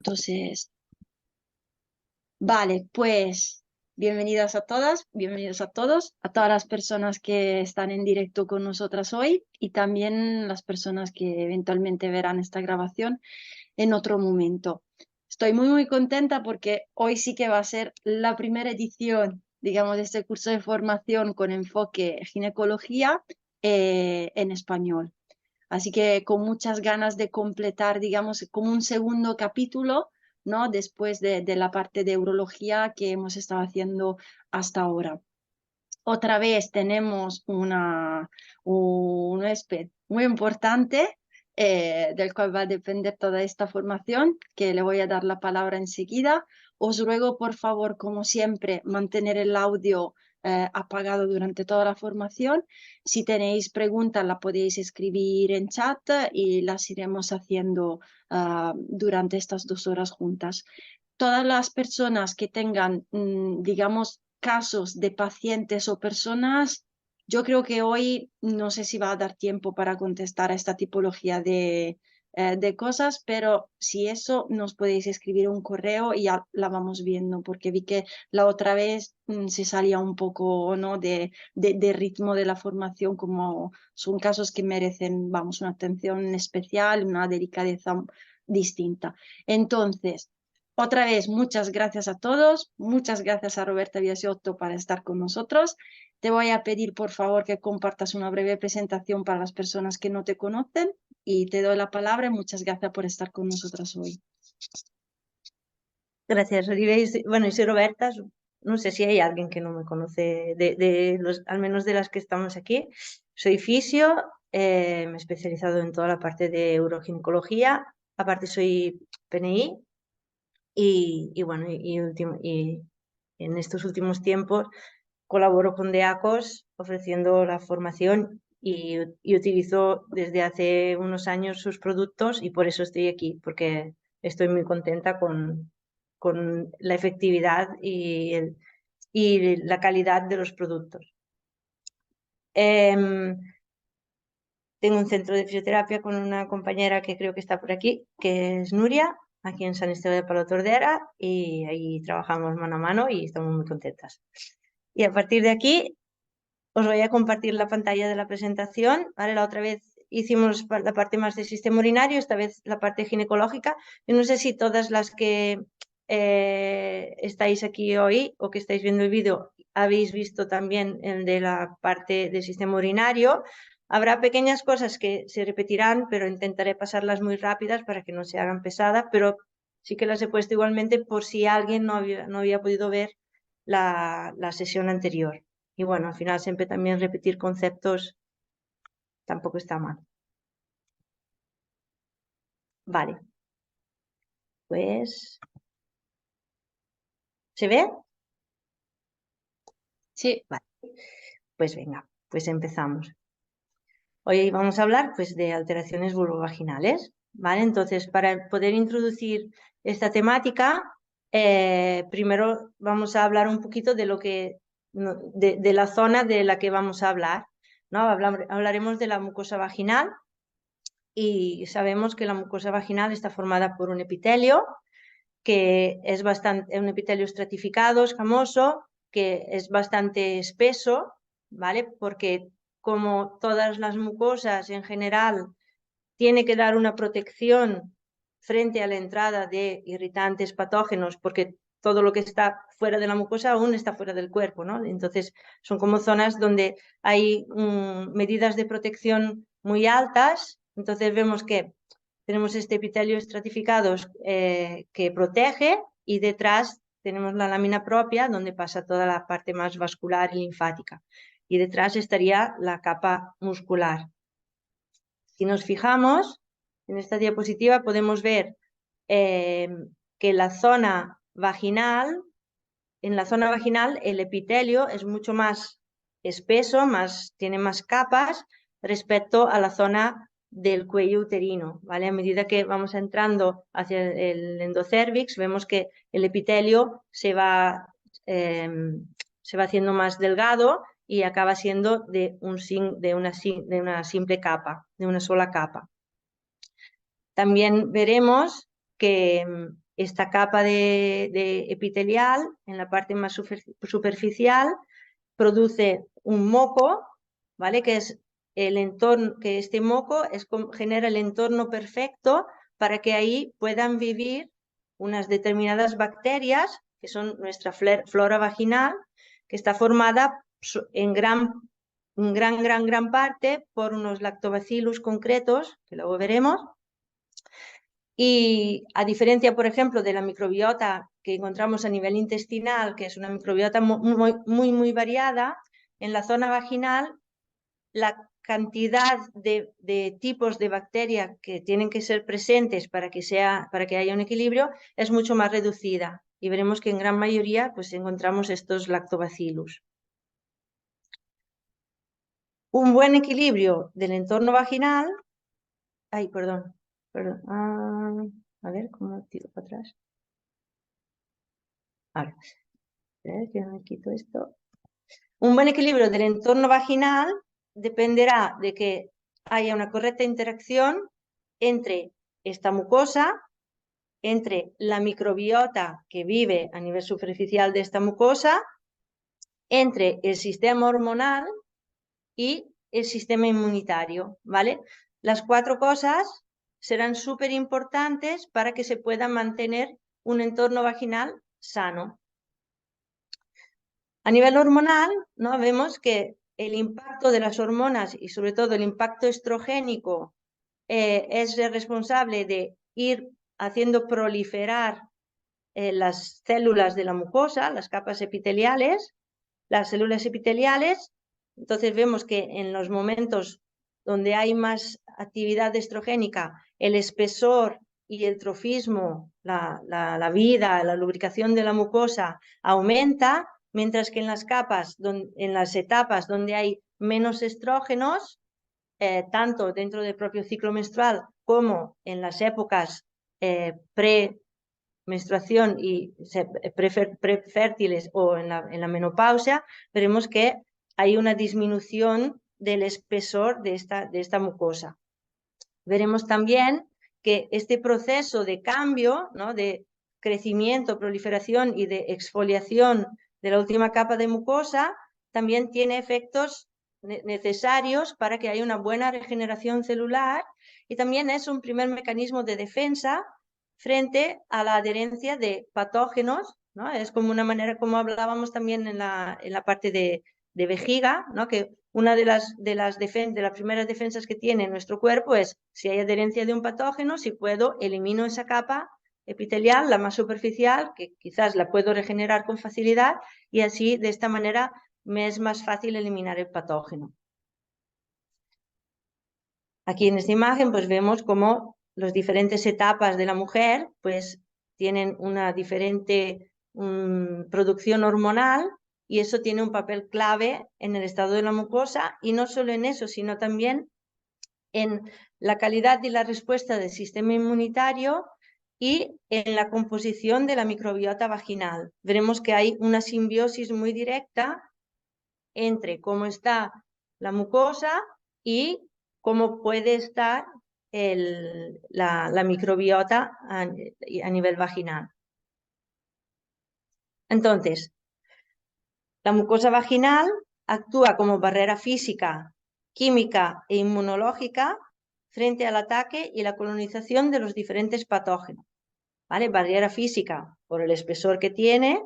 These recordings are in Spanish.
Entonces, vale, pues bienvenidas a todas, bienvenidos a todas las personas que están en directo con nosotras hoy y también las personas que eventualmente verán esta grabación en otro momento. Estoy muy contenta porque hoy sí que va a ser la primera edición, digamos, de este curso de formación con enfoque ginecología en español. Así que con muchas ganas de completar, digamos, como un segundo capítulo, ¿no? Después de la parte de urología que hemos estado haciendo hasta ahora. Otra vez tenemos un huésped muy importante del cual va a depender toda esta formación, que le voy a dar la palabra enseguida. Os ruego, por favor, como siempre, mantener el audio apagado durante toda la formación. Si tenéis preguntas, la podéis escribir en chat y las iremos haciendo durante estas 2 horas juntas. Todas las personas que tengan, digamos, casos de pacientes o personas, yo creo que hoy no sé si va a dar tiempo para contestar a esta tipología de cosas, pero si eso nos podéis escribir un correo y ya la vamos viendo, porque vi que la otra vez se salía un poco, ¿no? de ritmo de la formación, como son casos que merecen, vamos, una atención especial, una delicadeza distinta. Entonces, otra vez, muchas gracias a todos, muchas gracias a Roberta Biasiotto para estar con nosotros. Te voy a pedir, por favor, que compartas una breve presentación para las personas que no te conocen y te doy la palabra y muchas gracias por estar con nosotras hoy. Gracias, Olive. Bueno, y soy Roberta. No sé si hay alguien que no me conoce, al menos de las que estamos aquí. Soy fisio, me he especializado en toda la parte de uroginecología. Aparte soy PNI bueno, y en estos últimos tiempos colaboro con DEACOS ofreciendo la formación y utilizo desde hace unos años sus productos y por eso estoy aquí, porque estoy muy contenta con la efectividad y la calidad de los productos. Tengo un centro de fisioterapia con una compañera que creo que está por aquí, que es Nuria, aquí en San Esteban de Palo Tordera, y ahí trabajamos mano a mano y estamos muy contentas. Y a partir de aquí os voy a compartir la pantalla de la presentación. ¿Vale? La otra vez hicimos la parte más del sistema urinario, esta vez la parte ginecológica. Yo no sé si todas las que estáis aquí hoy o que estáis viendo el vídeo habéis visto también el de la parte del sistema urinario. Habrá pequeñas cosas que se repetirán, pero intentaré pasarlas muy rápidas para que no se hagan pesadas, pero sí que las he puesto igualmente por si alguien no había podido ver la sesión anterior. Y bueno, al final siempre también repetir conceptos tampoco está mal. Vale. Pues... ¿Se ve? Sí. Vale. Pues venga, pues empezamos. Hoy vamos a hablar pues, de alteraciones vulvovaginales, ¿vale? Entonces, para poder introducir esta temática, primero vamos a hablar un poquito de lo que, de la zona de la que vamos a hablar, ¿no? Hablaremos de la mucosa vaginal y sabemos que la mucosa vaginal está formada por un epitelio que es un epitelio estratificado, escamoso, que es bastante espeso, ¿vale? Porque como todas las mucosas en general, tiene que dar una protección frente a la entrada de irritantes patógenos, porque todo lo que está fuera de la mucosa aún está fuera del cuerpo, ¿no? Entonces, son como zonas donde hay medidas de protección muy altas. Entonces, vemos que tenemos este epitelio estratificado que protege y detrás tenemos la lámina propia donde pasa toda la parte más vascular y linfática. Y detrás estaría la capa muscular. Si nos fijamos en esta diapositiva podemos ver que en la zona vaginal el epitelio es mucho más espeso, tiene más capas respecto a la zona del cuello uterino, ¿vale? A medida que vamos entrando hacia el endocérvix, vemos que el epitelio se va haciendo más delgado y acaba siendo de una simple capa, de una sola capa. También veremos que esta capa de epitelial en la parte más superficial produce un moco, ¿vale? Que es el entorno, que este moco genera el entorno perfecto para que ahí puedan vivir unas determinadas bacterias, que son nuestra flora vaginal, que está formada en gran parte por unos lactobacillus concretos, que luego veremos. Y a diferencia, por ejemplo, de la microbiota que encontramos a nivel intestinal, que es una microbiota muy variada, en la zona vaginal la cantidad de tipos de bacterias que tienen que ser presentes para que haya un equilibrio es mucho más reducida. Y veremos que en gran mayoría pues, encontramos estos lactobacillus. Un buen equilibrio del entorno vaginal. Ay, perdón. A ver, ¿cómo tiro para atrás? Ahora, que me quito esto. Un buen equilibrio del entorno vaginal dependerá de que haya una correcta interacción entre esta mucosa, entre la microbiota que vive a nivel superficial de esta mucosa, entre el sistema hormonal y el sistema inmunitario, ¿vale? Las 4 cosas serán súper importantes para que se pueda mantener un entorno vaginal sano. A nivel hormonal, ¿no? Vemos que el impacto de las hormonas y sobre todo el impacto estrogénico es responsable de ir haciendo proliferar las células de la mucosa, las capas epiteliales, las células epiteliales. Entonces vemos que en los momentos donde hay más actividad estrogénica, el espesor y el trofismo, la vida, la lubricación de la mucosa aumenta, mientras que en las en las etapas donde hay menos estrógenos, tanto dentro del propio ciclo menstrual como en las épocas premenstruación y prefértiles o en la menopausia, veremos que hay una disminución del espesor de esta mucosa. Veremos también que este proceso de cambio, ¿no? De crecimiento, proliferación y de exfoliación de la última capa de mucosa también tiene efectos necesarios para que haya una buena regeneración celular y también es un primer mecanismo de defensa frente a la adherencia de patógenos, ¿no? Es como una manera, como hablábamos también en la parte de vejiga, ¿no? Que una de las primeras defensas que tiene nuestro cuerpo es si hay adherencia de un patógeno, si puedo, elimino esa capa epitelial, la más superficial, que quizás la puedo regenerar con facilidad y así de esta manera me es más fácil eliminar el patógeno. Aquí en esta imagen pues vemos cómo las diferentes etapas de la mujer pues tienen una diferente producción hormonal y eso tiene un papel clave en el estado de la mucosa y no solo en eso, sino también en la calidad y la respuesta del sistema inmunitario y en la composición de la microbiota vaginal. Veremos que hay una simbiosis muy directa entre cómo está la mucosa y cómo puede estar la microbiota a nivel vaginal. Entonces, la mucosa vaginal actúa como barrera física, química e inmunológica frente al ataque y la colonización de los diferentes patógenos. ¿Vale? Barrera física por el espesor que tiene,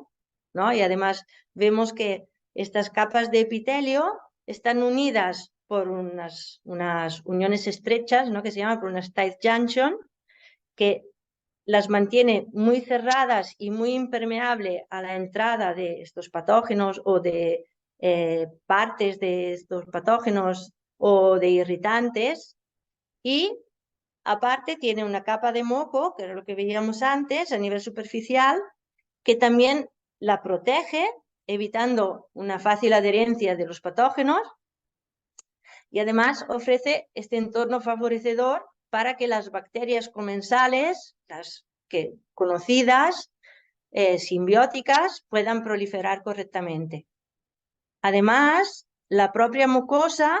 ¿no? Y además vemos que estas capas de epitelio están unidas por unas uniones estrechas, ¿no? Que se llaman por unas tight junction, que las mantiene muy cerradas y muy impermeable a la entrada de estos patógenos o de partes de estos patógenos o de irritantes y aparte tiene una capa de moco, que era lo que veíamos antes a nivel superficial, que también la protege evitando una fácil adherencia de los patógenos y además ofrece este entorno favorecedor para que las bacterias comensales, las conocidas, simbióticas, puedan proliferar correctamente. Además, la propia mucosa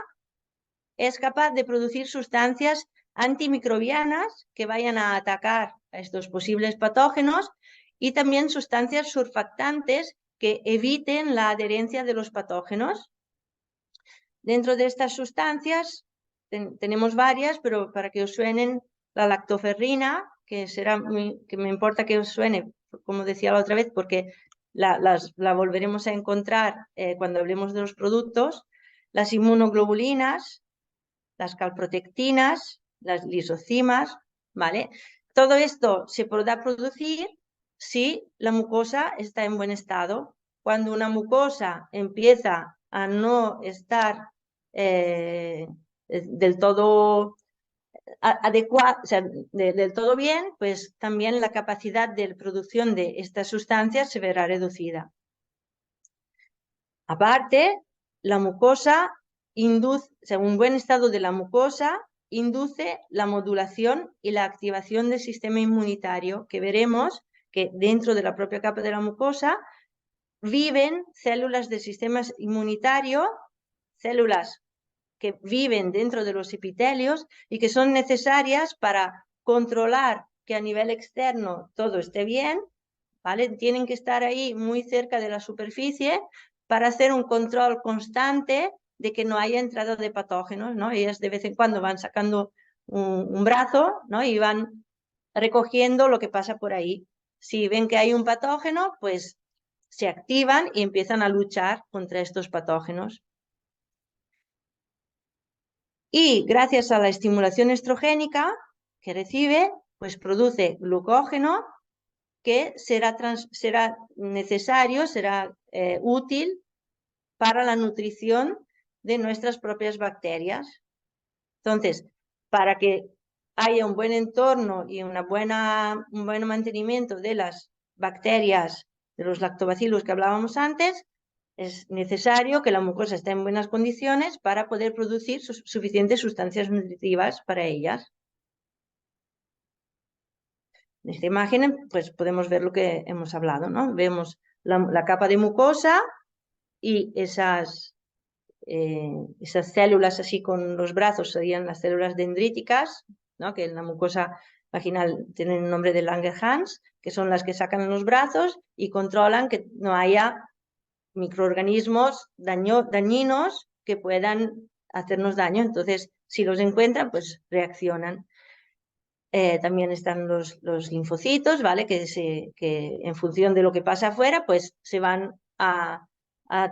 es capaz de producir sustancias antimicrobianas que vayan a atacar a estos posibles patógenos y también sustancias surfactantes que eviten la adherencia de los patógenos. Dentro de estas sustancias tenemos varias, pero para que os suenen, la lactoferrina, que me importa que os suene, como decía la otra vez, porque la volveremos a encontrar cuando hablemos de los productos, las inmunoglobulinas, las calprotectinas, las lisocimas, ¿vale? Todo esto se podrá producir si la mucosa está en buen estado. Cuando una mucosa empieza a no estar del todo adecuada, o sea, del todo bien, pues también la capacidad de producción de estas sustancias se verá reducida. Aparte, la mucosa induce, o sea, un buen estado de la mucosa induce la modulación y la activación del sistema inmunitario, que veremos que dentro de la propia capa de la mucosa viven células del sistema inmunitario, células que viven dentro de los epitelios y que son necesarias para controlar que a nivel externo todo esté bien, ¿vale? Tienen que estar ahí muy cerca de la superficie para hacer un control constante de que no haya entrada de patógenos, ¿no? Ellas de vez en cuando van sacando un brazo, ¿no? Y van recogiendo lo que pasa por ahí. Si ven que hay un patógeno, pues se activan y empiezan a luchar contra estos patógenos. Y gracias a la estimulación estrogénica que recibe, pues produce glucógeno que será necesario, será útil para la nutrición de nuestras propias bacterias. Entonces, para que haya un buen entorno y un buen mantenimiento de las bacterias, de los lactobacillus que hablábamos antes, es necesario que la mucosa esté en buenas condiciones para poder producir suficientes sustancias nutritivas para ellas. En esta imagen, pues podemos ver lo que hemos hablado, ¿no? Vemos la capa de mucosa y esas células así con los brazos serían las células dendríticas, ¿no? Que en la mucosa vaginal tienen el nombre de Langerhans, que son las que sacan los brazos y controlan que no haya microorganismos dañinos que puedan hacernos daño. Entonces, si los encuentran, pues reaccionan. También están los linfocitos, ¿vale? Que en función de lo que pasa afuera, pues se van a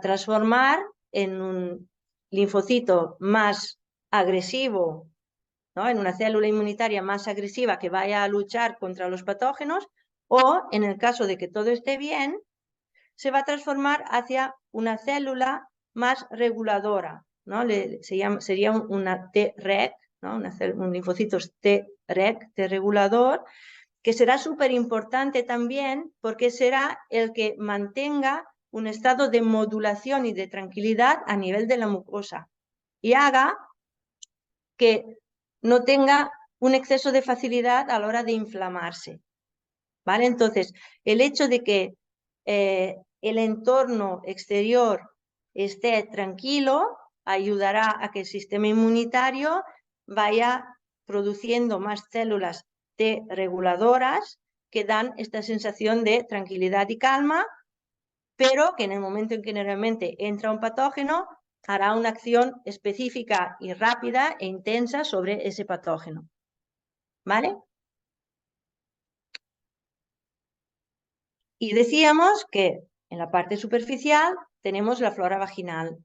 transformar en un linfocito más agresivo, ¿no? En una célula inmunitaria más agresiva que vaya a luchar contra los patógenos, o en el caso de que todo esté bien, se va a transformar hacia una célula más reguladora, ¿no? Sería una T-reg, ¿no? Un linfocito T-reg, T-regulador, que será súper importante también porque será el que mantenga un estado de modulación y de tranquilidad a nivel de la mucosa y haga que no tenga un exceso de facilidad a la hora de inflamarse, ¿vale? Entonces, el hecho de que el entorno exterior esté tranquilo ayudará a que el sistema inmunitario vaya produciendo más células T reguladoras que dan esta sensación de tranquilidad y calma, pero que en el momento en que realmente entra un patógeno hará una acción específica y rápida e intensa sobre ese patógeno, ¿vale? Y decíamos que en la parte superficial tenemos la flora vaginal.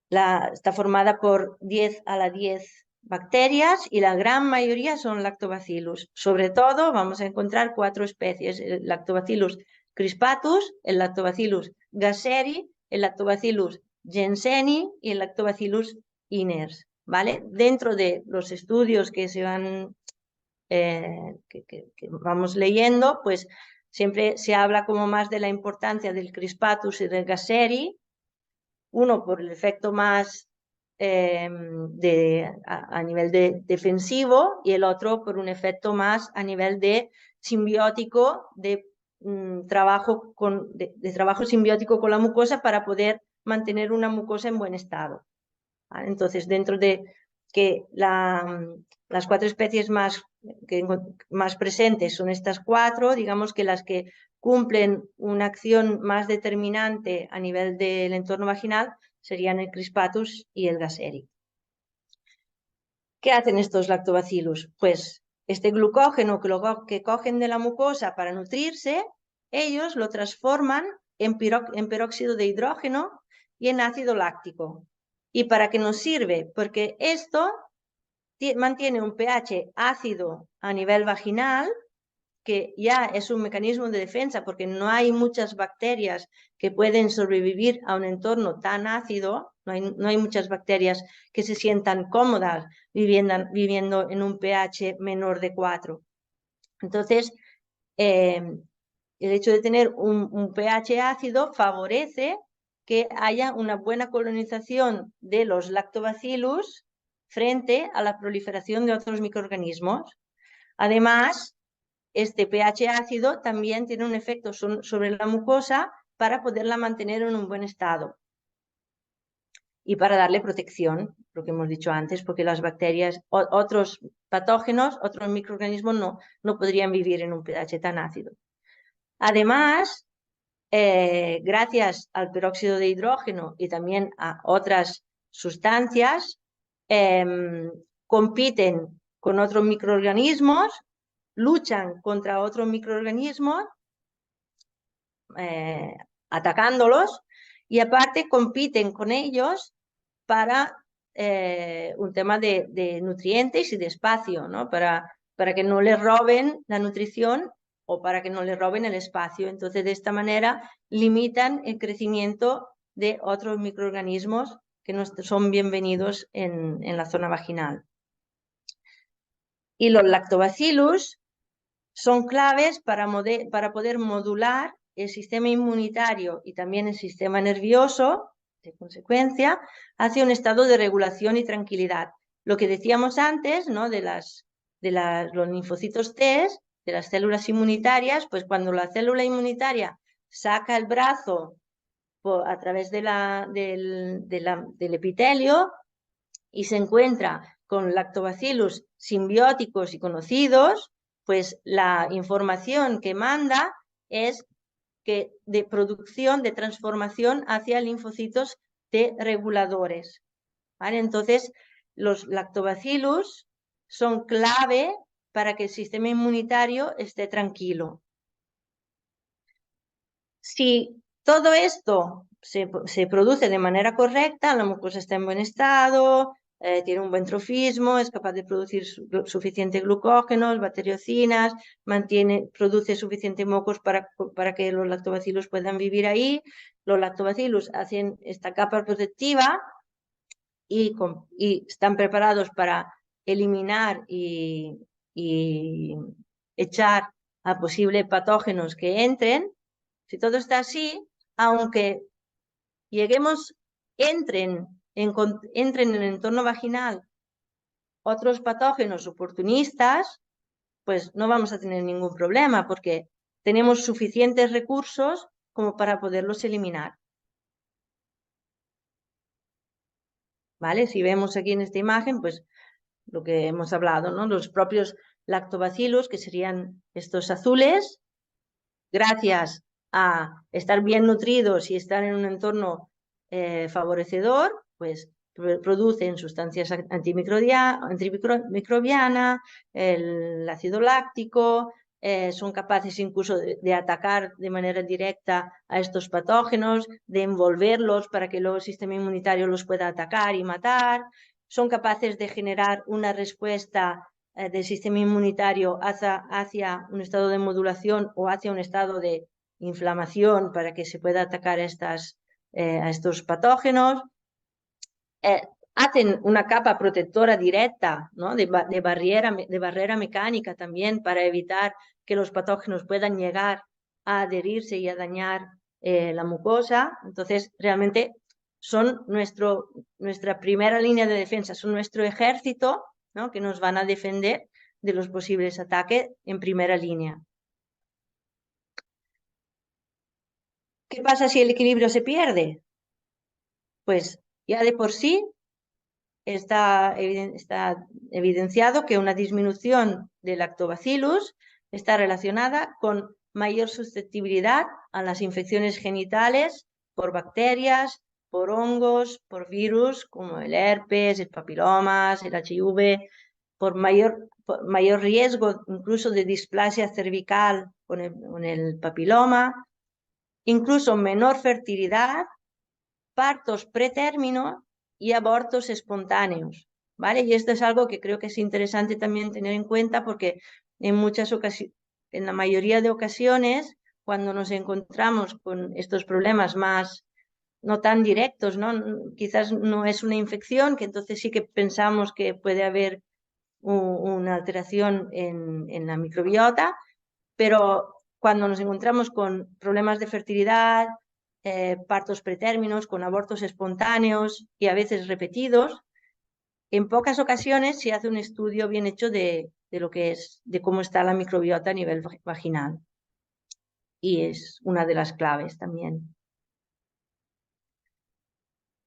Está formada por 10 a la 10 bacterias y la gran mayoría son lactobacillus. Sobre todo vamos a encontrar 4 especies, el lactobacillus crispatus, el lactobacillus gasseri, el lactobacillus jenseni y el lactobacillus iners, ¿vale? Dentro de los estudios que se van que vamos leyendo, pues siempre se habla como más de la importancia del crispatus y del gasseri, uno por el efecto más a nivel defensivo y el otro por un efecto más a nivel de simbiótico, de trabajo simbiótico con la mucosa para poder mantener una mucosa en buen estado. ¿Vale? Entonces, dentro de que la las 4 especies más presentes son estas 4, digamos que las que cumplen una acción más determinante a nivel del entorno vaginal serían el Crispatus y el Gasseri. ¿Qué hacen estos lactobacillus? Pues este glucógeno que cogen de la mucosa para nutrirse, ellos lo transforman en peróxido de hidrógeno y en ácido láctico. ¿Y para qué nos sirve? Porque esto mantiene un pH ácido a nivel vaginal, que ya es un mecanismo de defensa, porque no hay muchas bacterias que pueden sobrevivir a un entorno tan ácido, no hay muchas bacterias que se sientan cómodas viviendo en un pH menor de 4. Entonces, el hecho de tener un pH ácido favorece que haya una buena colonización de los lactobacillus frente a la proliferación de otros microorganismos. Además, este pH ácido también tiene un efecto sobre la mucosa para poderla mantener en un buen estado y para darle protección, lo que hemos dicho antes, porque las bacterias, otros patógenos, otros microorganismos no podrían vivir en un pH tan ácido. Además, gracias al peróxido de hidrógeno y también a otras sustancias, compiten con otros microorganismos, luchan contra otros microorganismos, atacándolos, y aparte compiten con ellos para un tema de nutrientes y de espacio, ¿no? Para que no les roben la nutrición o para que no les roben el espacio. Entonces, de esta manera, limitan el crecimiento de otros microorganismos que no son bienvenidos en la zona vaginal. Y los lactobacillus son claves para poder modular el sistema inmunitario y también el sistema nervioso, de consecuencia, hacia un estado de regulación y tranquilidad. Lo que decíamos antes, ¿no? de los linfocitos T, de las células inmunitarias, pues cuando la célula inmunitaria saca el brazo a través del epitelio y se encuentra con lactobacillus simbióticos y conocidos, pues la información que manda es que de producción, de transformación hacia linfocitos T reguladores. ¿Vale? Entonces, los lactobacillus son clave para que el sistema inmunitario esté tranquilo. Si todo esto se produce de manera correcta, la mucosa está en buen estado, tiene un buen trofismo, es capaz de producir suficiente glucógeno, bacteriocinas, produce suficiente mocos para que los lactobacillus puedan vivir ahí. Los lactobacillus hacen esta capa protectiva y están preparados para eliminar y echar a posibles patógenos que entren. Si todo está así, aunque entren en el entorno vaginal otros patógenos oportunistas, pues no vamos a tener ningún problema porque tenemos suficientes recursos como para poderlos eliminar. ¿Vale? Si vemos aquí en esta imagen, pues lo que hemos hablado, ¿no? Los propios lactobacillus, que serían estos azules, gracias a estar bien nutridos y estar en un entorno favorecedor, pues producen sustancias antimicrobianas, el ácido láctico, son capaces incluso de atacar de manera directa a estos patógenos, de envolverlos para que luego el sistema inmunitario los pueda atacar y matar, son capaces de generar una respuesta del sistema inmunitario hacia un estado de modulación o hacia un estado de inflamación para que se pueda atacar a estos patógenos. Hacen una capa protectora directa, ¿no? de barrera mecánica también para evitar que los patógenos puedan llegar a adherirse y a dañar la mucosa. Entonces, realmente son nuestra primera línea de defensa, son nuestro ejército, ¿no? que nos van a defender de los posibles ataques en primera línea. ¿Qué pasa si el equilibrio se pierde? Pues ya de por sí está evidenciado que una disminución del lactobacillus está relacionada con mayor susceptibilidad a las infecciones genitales por bacterias, por hongos, por virus como el herpes, el papilomas, el HIV, por mayor riesgo incluso de displasia cervical con el papiloma, incluso menor fertilidad, partos pretérmino y abortos espontáneos, ¿vale? Y esto es algo que creo que es interesante también tener en cuenta porque en la mayoría de ocasiones, cuando nos encontramos con estos problemas más no tan directos, ¿no? Quizás no es una infección, que entonces sí que pensamos que puede haber una alteración en la microbiota, pero cuando nos encontramos con problemas de fertilidad, partos pretérminos, con abortos espontáneos y a veces repetidos, en pocas ocasiones se hace un estudio bien hecho de lo que es, de cómo está la microbiota a nivel vaginal. Y es una de las claves también.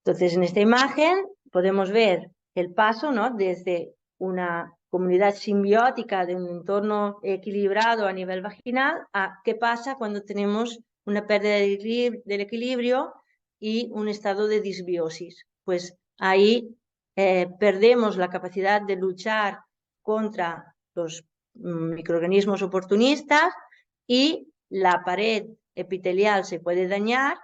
Entonces, en esta imagen podemos ver el paso, ¿no? Desde una comunidad simbiótica de un entorno equilibrado a nivel vaginal a qué pasa cuando tenemos una pérdida del equilibrio y un estado de disbiosis. Pues ahí perdemos la capacidad de luchar contra los microorganismos oportunistas y la pared epitelial se puede dañar,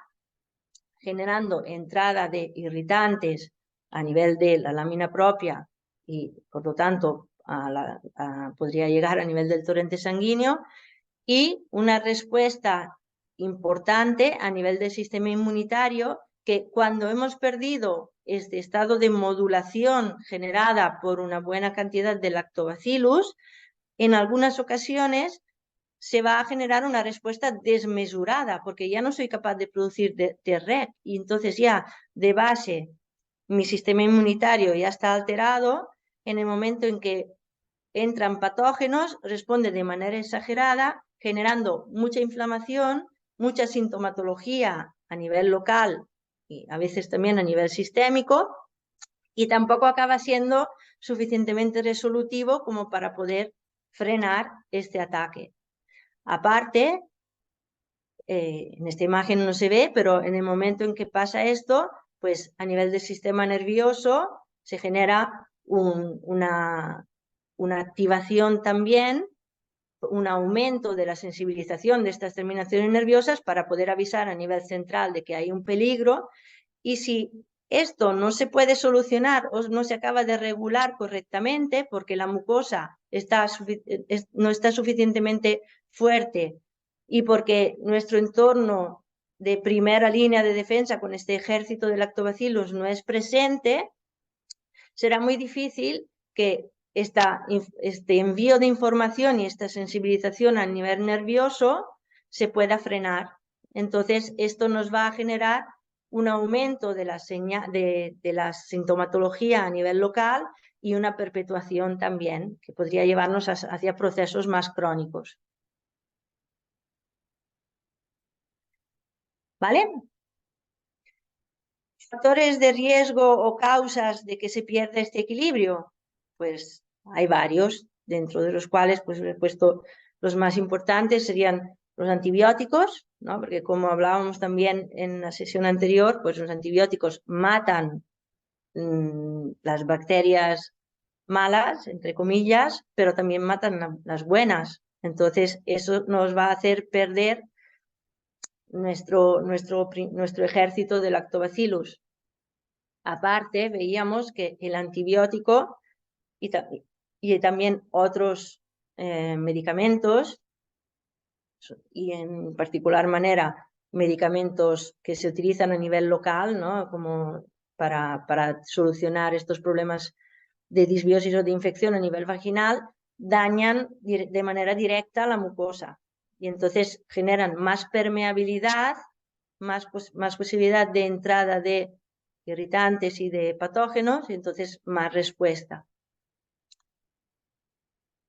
generando entrada de irritantes a nivel de la lámina propia y, por lo tanto, podría llegar a nivel del torrente sanguíneo, y una respuesta importante a nivel del sistema inmunitario, que cuando hemos perdido este estado de modulación generada por una buena cantidad de lactobacillus, en algunas ocasiones se va a generar una respuesta desmesurada, porque ya no soy capaz de producir Treg, y entonces ya de base mi sistema inmunitario ya está alterado. En el momento en que entran patógenos, responde de manera exagerada, generando mucha inflamación, mucha sintomatología a nivel local y a veces también a nivel sistémico, y tampoco acaba siendo suficientemente resolutivo como para poder frenar este ataque. Aparte, en esta imagen no se ve, pero en el momento en que pasa esto, pues a nivel del sistema nervioso se genera una activación también, un aumento de la sensibilización de estas terminaciones nerviosas para poder avisar a nivel central de que hay un peligro. Y si esto no se puede solucionar o no se acaba de regular correctamente porque la mucosa no está suficientemente fuerte y porque nuestro entorno de primera línea de defensa con este ejército de lactobacillus no es presente, será muy difícil que este envío de información y esta sensibilización a nivel nervioso se pueda frenar. Entonces, esto nos va a generar un aumento de la sintomatología a nivel local y una perpetuación también, que podría llevarnos hacia procesos más crónicos. ¿Vale? ¿Factores de riesgo o causas de que se pierda este equilibrio? Pues hay varios, dentro de los cuales pues he puesto los más importantes serían los antibióticos, ¿no? Porque como hablábamos también en la sesión anterior, pues los antibióticos matan las bacterias malas, entre comillas, pero también matan las buenas. Entonces eso nos va a hacer perder nuestro ejército de lactobacillus. Aparte, veíamos que el antibiótico y también otros medicamentos, y en particular manera medicamentos que se utilizan a nivel local, ¿no? Como para solucionar estos problemas de disbiosis o de infección a nivel vaginal, dañan de manera directa la mucosa y entonces generan más permeabilidad, más posibilidad de entrada de irritantes y de patógenos, y entonces más respuesta.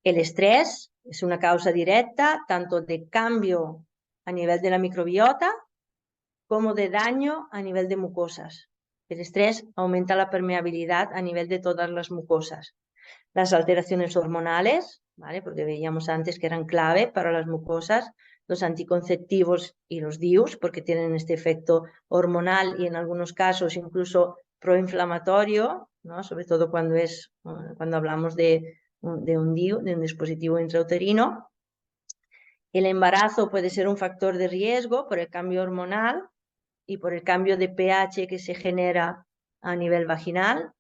El estrés es una causa directa tanto de cambio a nivel de la microbiota como de daño a nivel de mucosas. El estrés aumenta la permeabilidad a nivel de todas las mucosas. Las alteraciones hormonales, ¿vale? Porque veíamos antes que eran clave para las mucosas, los anticonceptivos y los DIUs, porque tienen este efecto hormonal y en algunos casos incluso proinflamatorio, ¿no? Sobre todo cuando hablamos de un DIU, de un dispositivo intrauterino. El embarazo puede ser un factor de riesgo por el cambio hormonal y por el cambio de pH que se genera a nivel vaginal.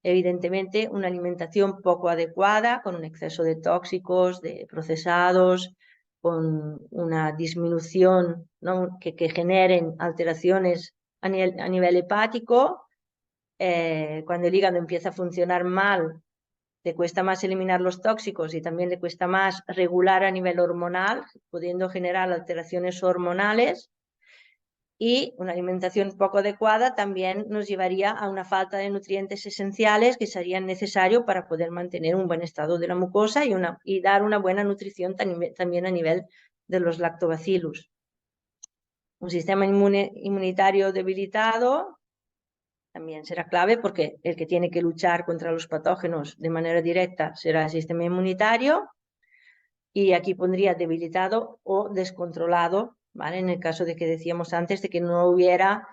Evidentemente, una alimentación poco adecuada, con un exceso de tóxicos, de procesados, con una disminución, ¿no? que generen alteraciones a nivel hepático. Cuando el hígado empieza a funcionar mal, le cuesta más eliminar los tóxicos y también le cuesta más regular a nivel hormonal, pudiendo generar alteraciones hormonales. Y una alimentación poco adecuada también nos llevaría a una falta de nutrientes esenciales que serían necesarios para poder mantener un buen estado de la mucosa y dar una buena nutrición también a nivel de los lactobacillus. Un sistema inmunitario debilitado también será clave, porque el que tiene que luchar contra los patógenos de manera directa será el sistema inmunitario, y aquí pondría debilitado o descontrolado, ¿vale? En el caso de que decíamos antes de que no hubiera,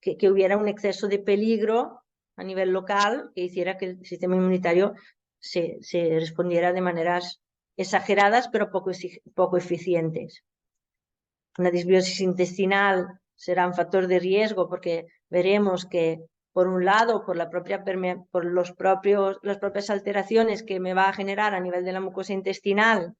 que hubiera un exceso de peligro a nivel local que hiciera que el sistema inmunitario se respondiera de maneras exageradas pero poco eficientes. Una disbiosis intestinal será un factor de riesgo, porque veremos que, por un lado, por las propias alteraciones que me va a generar a nivel de la mucosa intestinal,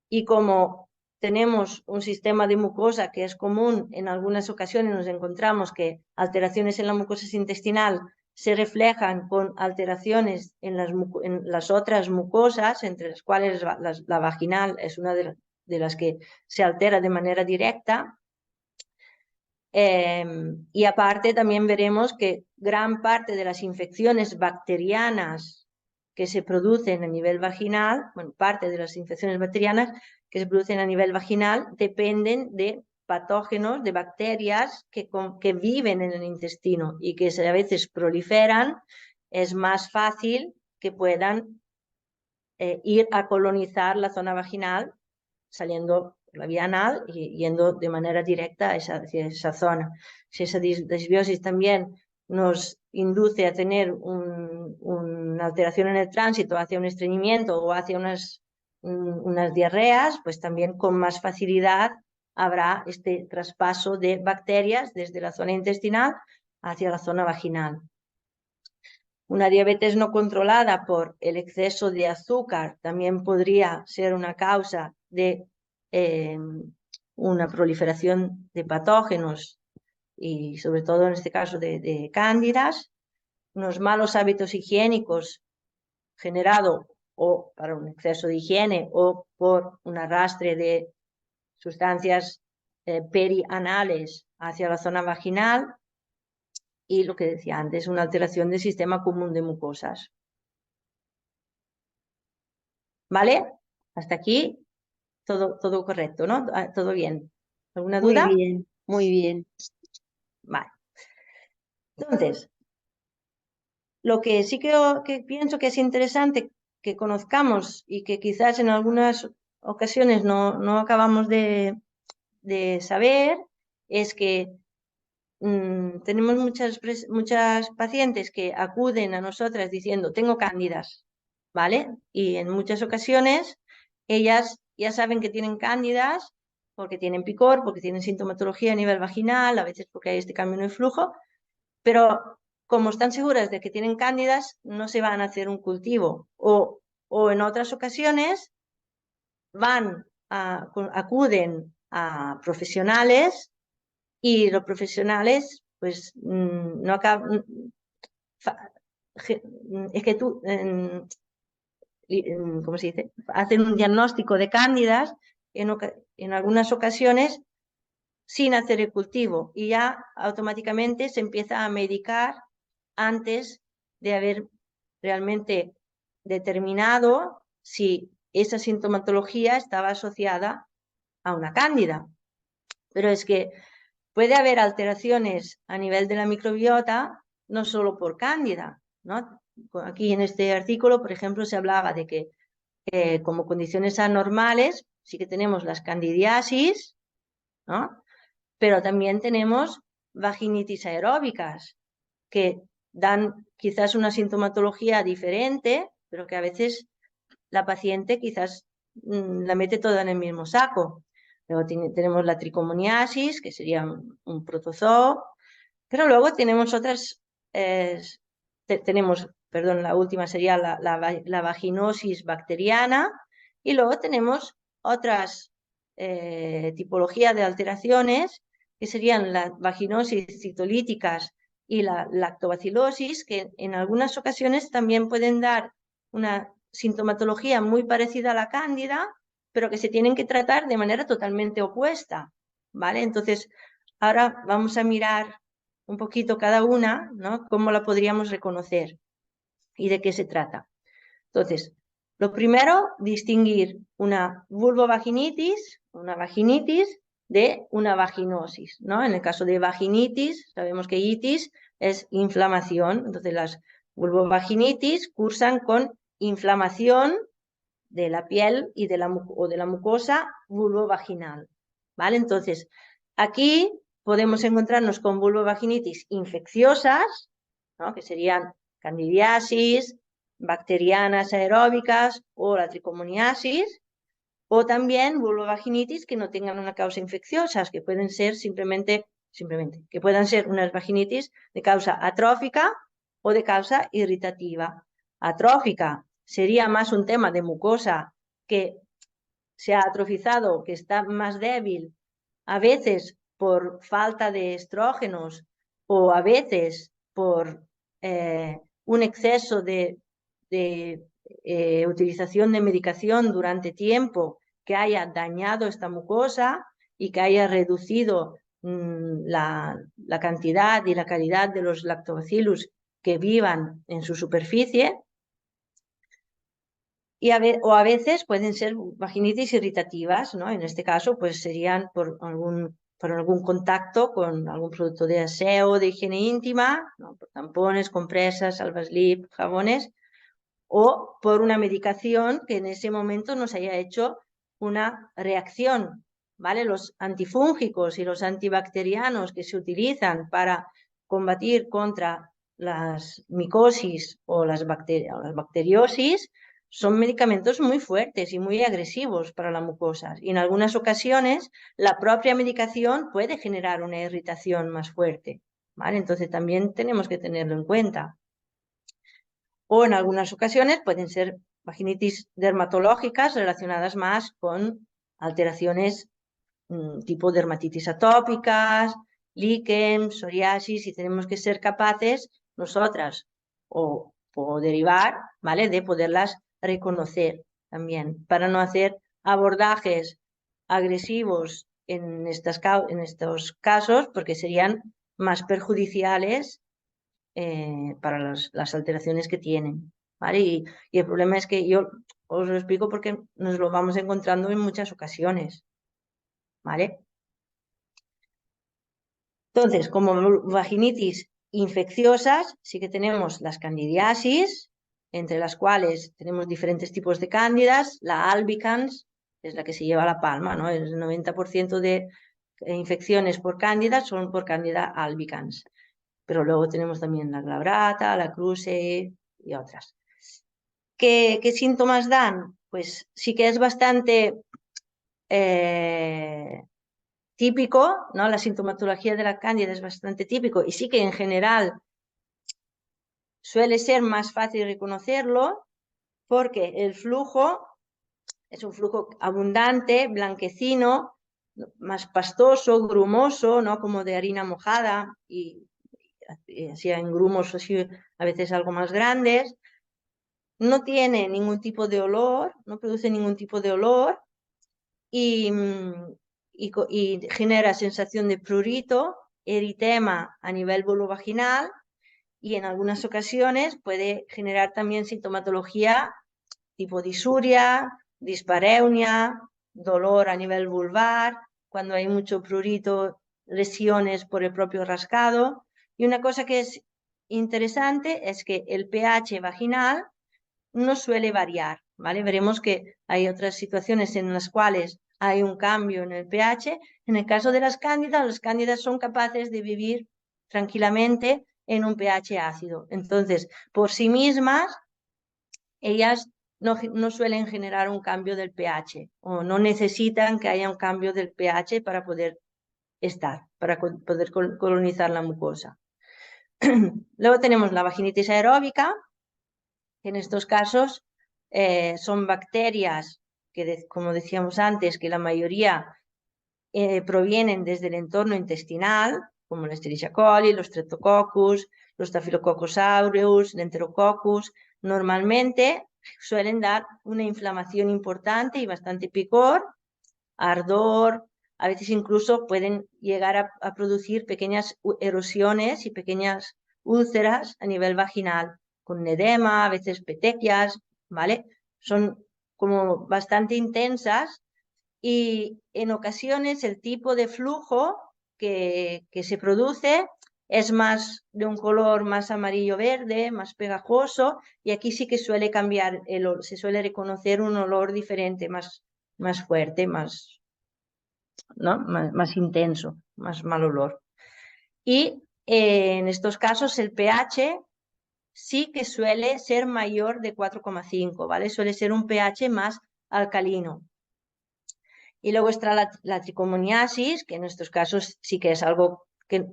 y como tenemos un sistema de mucosa que es común, en algunas ocasiones nos encontramos que alteraciones en la mucosa intestinal se reflejan con alteraciones en las otras mucosas, entre las cuales la vaginal es una de las que se altera de manera directa. Y aparte también veremos que gran parte de las infecciones bacterianas que se producen a nivel vaginal, bueno, parte de las infecciones bacterianas que se producen a nivel vaginal dependen de patógenos, de bacterias que viven en el intestino y que a veces proliferan. Es más fácil que puedan ir a colonizar la zona vaginal, saliendo por la vía anal y yendo de manera directa hacia esa zona. Si esa disbiosis también nos induce a tener una alteración en el tránsito hacia un estreñimiento o hacia unas diarreas, pues también con más facilidad habrá este traspaso de bacterias desde la zona intestinal hacia la zona vaginal. Una diabetes no controlada por el exceso de azúcar también podría ser una causa de una proliferación de patógenos y sobre todo en este caso de cándidas. Unos malos hábitos higiénicos generados o para un exceso de higiene o por un arrastre de sustancias perianales hacia la zona vaginal. Y lo que decía antes, una alteración del sistema común de mucosas. ¿Vale? Hasta aquí todo correcto, ¿no? ¿Todo bien? ¿Alguna Muy duda? bien, muy bien. Vale. Entonces, lo que sí que pienso que es interesante que conozcamos y que quizás en algunas ocasiones no acabamos de saber es que tenemos muchas pacientes que acuden a nosotras diciendo tengo cándidas, ¿vale? Y en muchas ocasiones ellas ya saben que tienen cándidas porque tienen picor, porque tienen sintomatología a nivel vaginal, a veces porque hay este cambio en el flujo, pero como están seguras de que tienen cándidas, no se van a hacer un cultivo. O en otras ocasiones acuden a profesionales y los profesionales pues no acaban, es que tú, ¿cómo se dice? Hacen un diagnóstico de cándidas en algunas ocasiones sin hacer el cultivo y ya automáticamente se empieza a medicar antes de haber realmente determinado si esa sintomatología estaba asociada a una cándida. Pero es que puede haber alteraciones a nivel de la microbiota, no solo por cándida, ¿no? Aquí en este artículo, por ejemplo, se hablaba de que como condiciones anormales sí que tenemos las candidiasis, ¿no? Pero también tenemos vaginitis aeróbicas, que dan quizás una sintomatología diferente, pero que a veces la paciente quizás la mete toda en el mismo saco. Luego tenemos la tricomoniasis, que sería un protozoo, pero luego tenemos otras, perdón, la última sería la vaginosis bacteriana, y luego tenemos otras tipologías de alteraciones, que serían las vaginosis citolíticas y la lactobacilosis, que en algunas ocasiones también pueden dar una sintomatología muy parecida a la cándida, pero que se tienen que tratar de manera totalmente opuesta, ¿vale? Entonces, ahora vamos a mirar un poquito cada una, ¿no? Cómo la podríamos reconocer y de qué se trata. Entonces, lo primero, distinguir una vulvovaginitis, una vaginitis, de una vaginosis, ¿no? En el caso de vaginitis, sabemos que itis es inflamación, entonces las vulvovaginitis cursan con inflamación de la piel y de la mucosa vulvovaginal, ¿vale? Entonces, aquí podemos encontrarnos con vulvovaginitis infecciosas, ¿no? Que serían candidiasis, bacterianas aeróbicas o la tricomoniasis, o también vulvovaginitis que no tengan una causa infecciosa, que pueden ser simplemente, que puedan ser unas vaginitis de causa atrófica o de causa irritativa. Atrófica sería más un tema de mucosa que se ha atrofizado, que está más débil, a veces por falta de estrógenos o a veces por un exceso de utilización de medicación durante tiempo que haya dañado esta mucosa y que haya reducido la cantidad y la calidad de los lactobacillus que vivan en su superficie. O a veces pueden ser vaginitis irritativas, ¿no? En este caso, pues serían por algún contacto con algún producto de aseo, de higiene íntima, ¿no? Por tampones, compresas, Alba-Slip, jabones, o por una medicación que en ese momento nos haya hecho una reacción, ¿vale? Los antifúngicos y los antibacterianos que se utilizan para combatir contra las micosis o las bacteriosis son medicamentos muy fuertes y muy agresivos para la mucosa. Y en algunas ocasiones la propia medicación puede generar una irritación más fuerte, ¿vale? Entonces también tenemos que tenerlo en cuenta. O en algunas ocasiones pueden ser vaginitis dermatológicas relacionadas más con alteraciones tipo dermatitis atópicas, líquen, psoriasis, y tenemos que ser capaces nosotras o derivar, ¿vale? De poderlas reconocer también, para no hacer abordajes agresivos en estos casos, porque serían más perjudiciales para las alteraciones que tienen, ¿vale? Y el problema es que yo os lo explico porque nos lo vamos encontrando en muchas ocasiones, ¿vale? Entonces, como vaginitis infecciosas, sí que tenemos las candidiasis, entre las cuales tenemos diferentes tipos de cándidas. La albicans es la que se lleva la palma, ¿no? El 90% de infecciones por cándida son por cándida albicans. Pero luego tenemos también la glabrata, la cruce y otras. ¿Qué síntomas dan? Pues sí que es bastante típico, ¿no? La sintomatología de la cándida es bastante típico y sí que en general suele ser más fácil reconocerlo porque el flujo es un flujo abundante, blanquecino, más pastoso, grumoso, ¿no? Como de harina mojada y así en grumos así a veces algo más grandes. No tiene ningún tipo de olor, no produce ningún tipo de olor y genera sensación de prurito, eritema a nivel vulvovaginal y en algunas ocasiones puede generar también sintomatología tipo disuria, dispareunia, dolor a nivel vulvar, cuando hay mucho prurito lesiones por el propio rascado. Y una cosa que es interesante es que el pH vaginal no suele variar, ¿vale? Veremos que hay otras situaciones en las cuales hay un cambio en el pH. En el caso de las cándidas son capaces de vivir tranquilamente en un pH ácido. Entonces, por sí mismas, ellas no suelen generar un cambio del pH o no necesitan que haya un cambio del pH para poder para poder colonizar la mucosa. Luego tenemos la vaginitis aeróbica, que en estos casos son bacterias que, como decíamos antes, que la mayoría provienen desde el entorno intestinal, como la Escherichia coli, los Streptococcus, los Staphylococcus aureus, el Enterococcus. Normalmente suelen dar una inflamación importante y bastante picor, ardor, a veces incluso pueden llegar a producir pequeñas erosiones y pequeñas úlceras a nivel vaginal, con edema, a veces petequias, ¿vale? Son como bastante intensas y en ocasiones el tipo de flujo que se produce es más de un color más amarillo-verde, más pegajoso, y aquí sí que suele cambiar el olor, se suele reconocer un olor diferente, más fuerte, ¿no? más intenso, más mal olor. Y en estos casos el pH sí que suele ser mayor de 4,5, ¿vale? Suele ser un pH más alcalino. Y luego está la tricomoniasis, que en estos casos sí que es algo que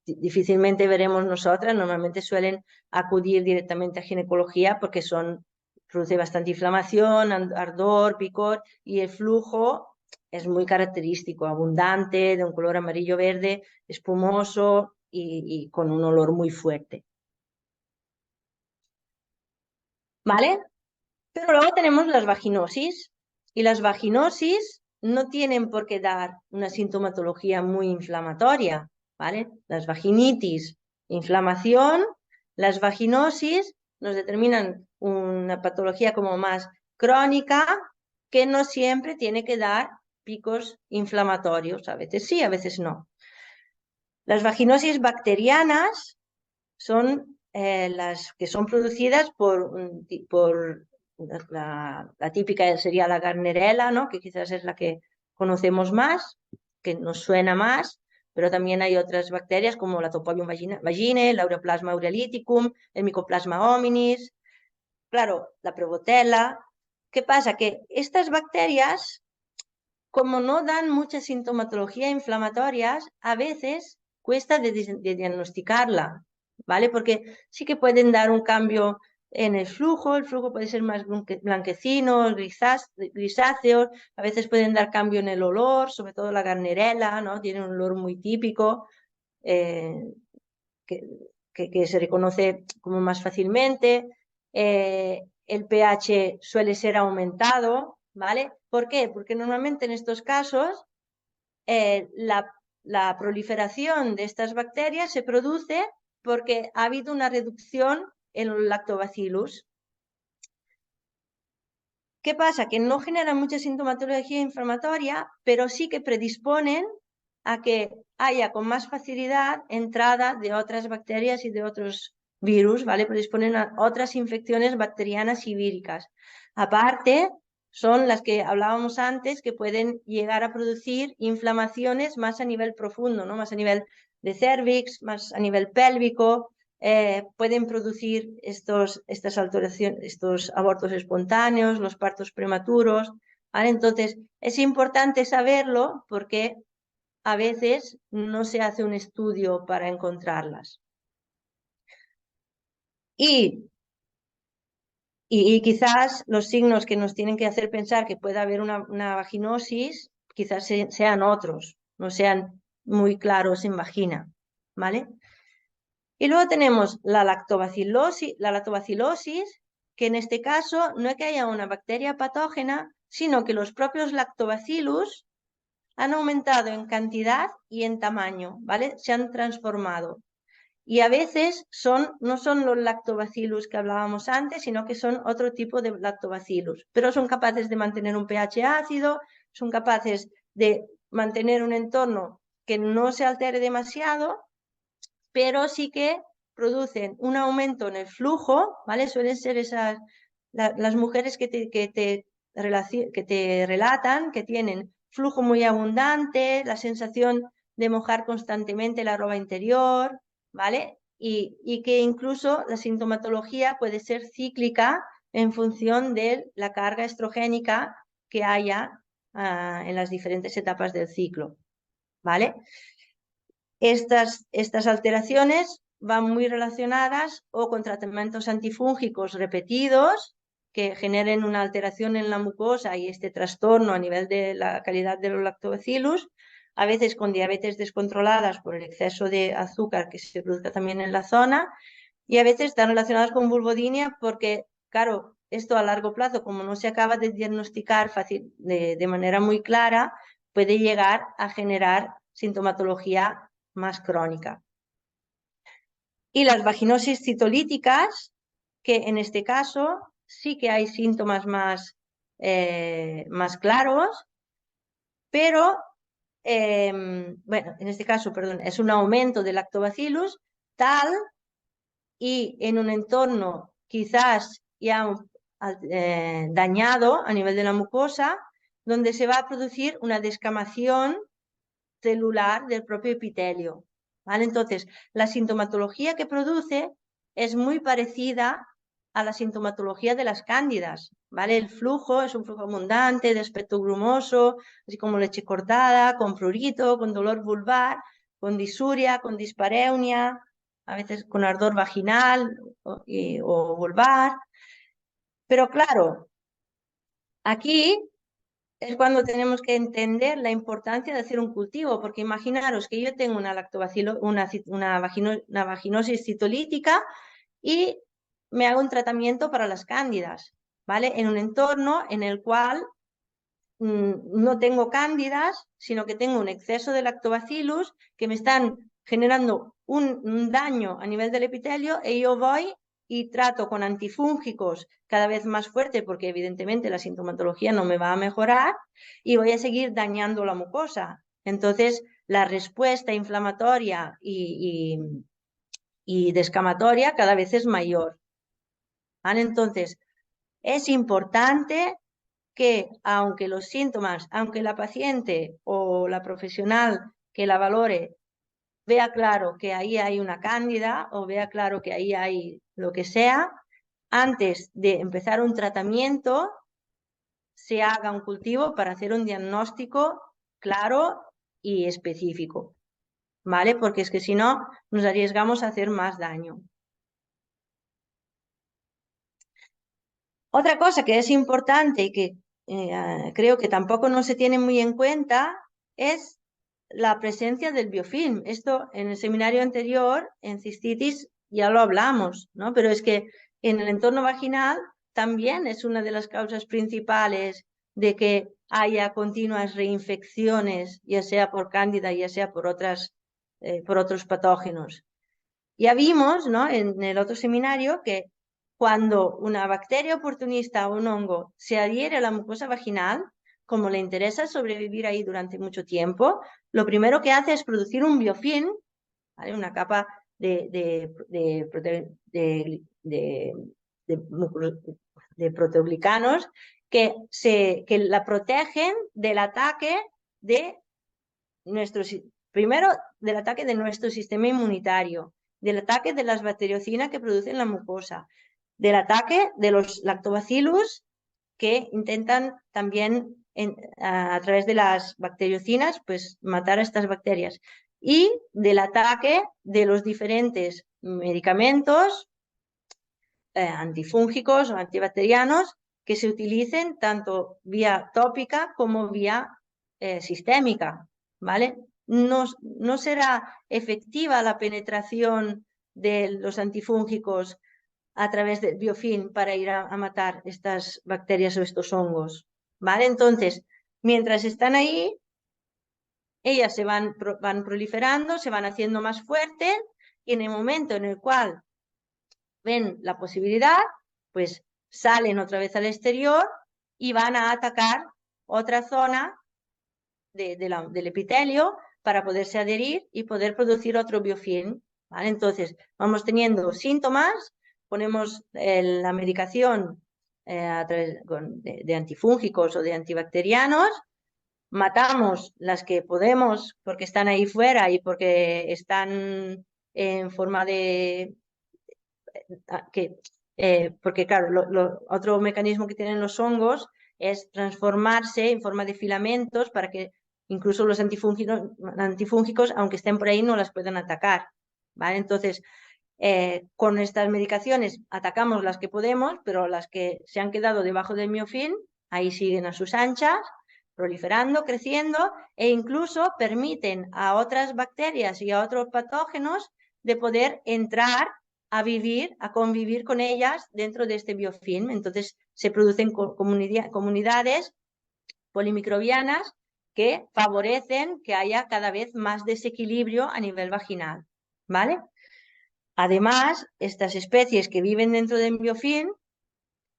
difícilmente veremos nosotras. Normalmente suelen acudir directamente a ginecología porque produce bastante inflamación, ardor, picor, y el flujo es muy característico, abundante, de un color amarillo-verde, espumoso y con un olor muy fuerte. ¿Vale? Pero luego tenemos las vaginosis, y las vaginosis no tienen por qué dar una sintomatología muy inflamatoria, ¿vale? Las vaginitis, inflamación, las vaginosis nos determinan una patología como más crónica, que no siempre tiene que dar picos inflamatorios, a veces sí, a veces no. Las vaginosis bacterianas son las que son producidas por la típica sería la Gardnerella, ¿no? Que quizás es la que conocemos más, que nos suena más, pero también hay otras bacterias como la Topoidium vaginae, el Aureoplasma aureolithicum, el Mycoplasma hominis, claro, la Prevotella. ¿Qué pasa? Que estas bacterias, como no dan mucha sintomatología inflamatoria, a veces cuesta de diagnosticarla, ¿vale? Porque sí que pueden dar un cambio en el flujo puede ser más blanquecino, grisáceo, a veces pueden dar cambio en el olor, sobre todo la Gardnerella, ¿no? Tiene un olor muy típico que se reconoce como más fácilmente. El pH suele ser aumentado, ¿vale? ¿Por qué? Porque normalmente en estos casos la proliferación de estas bacterias se produce porque ha habido una reducción en los lactobacillus. ¿Qué pasa? Que no generan mucha sintomatología inflamatoria, pero sí que predisponen a que haya con más facilidad entrada de otras bacterias y de otros virus, ¿vale? Predisponen a otras infecciones bacterianas y víricas. Aparte, son las que hablábamos antes, que pueden llegar a producir inflamaciones más a nivel profundo, ¿no? Más a nivel de cervix, más a nivel pélvico. Pueden producir estas alteraciones, estos abortos espontáneos, los partos prematuros, ¿vale? Entonces, es importante saberlo porque a veces no se hace un estudio para encontrarlas. Y quizás los signos que nos tienen que hacer pensar que puede haber una vaginosis, quizás sean otros, no sean muy claros en vagina, ¿vale? Y luego tenemos la lactobacilosis, que en este caso no es que haya una bacteria patógena, sino que los propios lactobacillus han aumentado en cantidad y en tamaño, ¿vale? Se han transformado. Y a veces no son los lactobacillus que hablábamos antes, sino que son otro tipo de lactobacillus, pero son capaces de mantener un pH ácido, son capaces de mantener un entorno que no se altere demasiado, pero sí que producen un aumento en el flujo, ¿vale? Suelen ser las mujeres que te relatan que tienen flujo muy abundante, la sensación de mojar constantemente la ropa interior, ¿vale? Y que incluso la sintomatología puede ser cíclica en función de la carga estrogénica que haya en las diferentes etapas del ciclo, ¿vale? Estas alteraciones van muy relacionadas o con tratamientos antifúngicos repetidos que generen una alteración en la mucosa y este trastorno a nivel de la calidad de los lactobacillus, a veces con diabetes descontroladas por el exceso de azúcar que se produce también en la zona, y a veces están relacionadas con vulvodinia porque, claro, esto a largo plazo, como no se acaba de diagnosticar de manera muy clara, puede llegar a generar sintomatología más crónica. Y las vaginosis citolíticas, que en este caso sí que hay síntomas más claros, pero, bueno, en este caso, perdón, es un aumento del lactobacillus tal y en un entorno quizás ya dañado a nivel de la mucosa, donde se va a producir una descamación celular del propio epitelio, ¿vale? Entonces, la sintomatología que produce es muy parecida a la sintomatología de las cándidas, ¿vale? El flujo es un flujo abundante, de aspecto grumoso, así como leche cortada, con prurito, con dolor vulvar, con disuria, con dispareunia, a veces con ardor vaginal o vulvar. Pero claro, aquí es cuando tenemos que entender la importancia de hacer un cultivo, porque imaginaros que yo tengo una vaginosis citolítica y me hago un tratamiento para las cándidas, ¿vale? En un entorno en el cual no tengo cándidas, sino que tengo un exceso de lactobacillus que me están generando un daño a nivel del epitelio, y yo voy y trato con antifúngicos cada vez más fuerte, porque evidentemente la sintomatología no me va a mejorar, y voy a seguir dañando la mucosa. Entonces, la respuesta inflamatoria y descamatoria cada vez es mayor, ¿vale? Entonces, es importante que aunque los síntomas, aunque la paciente o la profesional que la valore vea claro que ahí hay una cándida o vea claro que ahí hay lo que sea, antes de empezar un tratamiento se haga un cultivo para hacer un diagnóstico claro y específico, ¿vale? Porque es que si no nos arriesgamos a hacer más daño. Otra cosa que es importante y que creo que tampoco no se tiene muy en cuenta es la presencia del biofilm. Esto en el seminario anterior, en cistitis, ya lo hablamos, ¿no? Pero es que en el entorno vaginal también es una de las causas principales de que haya continuas reinfecciones, ya sea por cándida, ya sea por otros patógenos. Ya vimos, ¿no?, en el otro seminario que cuando una bacteria oportunista o un hongo se adhiere a la mucosa vaginal, como le interesa sobrevivir ahí durante mucho tiempo, lo primero que hace es producir un biofilm, ¿vale?, una capa de proteoglicanos que la protegen del ataque de primero del ataque de nuestro sistema inmunitario, del ataque de las bacteriocinas que producen la mucosa, del ataque de los lactobacillus que intentan también a través de las bacteriocinas pues matar a estas bacterias, y del ataque de los diferentes medicamentos antifúngicos o antibacterianos que se utilicen tanto vía tópica como vía sistémica, ¿vale? No será efectiva la penetración de los antifúngicos a través del biofilm para ir a matar estas bacterias o estos hongos, ¿vale? Entonces, mientras están ahí, ellas van proliferando, se van haciendo más fuertes, y en el momento en el cual ven la posibilidad, pues salen otra vez al exterior y van a atacar otra zona del epitelio para poderse adherir y poder producir otro biofilm, ¿vale? Entonces, vamos teniendo síntomas, ponemos la medicación a través de antifúngicos o de antibacterianos, matamos las que podemos porque están ahí fuera y porque están en forma de... porque claro, otro mecanismo que tienen los hongos es transformarse en forma de filamentos para que incluso los antifúngicos, aunque estén por ahí, no las puedan atacar, ¿vale? Entonces, con estas medicaciones atacamos las que podemos, pero las que se han quedado debajo del biofilm, ahí siguen a sus anchas, proliferando, creciendo, e incluso permiten a otras bacterias y a otros patógenos de poder entrar a vivir, a convivir con ellas dentro de este biofilm. Entonces se producen comunidades polimicrobianas que favorecen que haya cada vez más desequilibrio a nivel vaginal, ¿vale? Además, estas especies que viven dentro del biofilm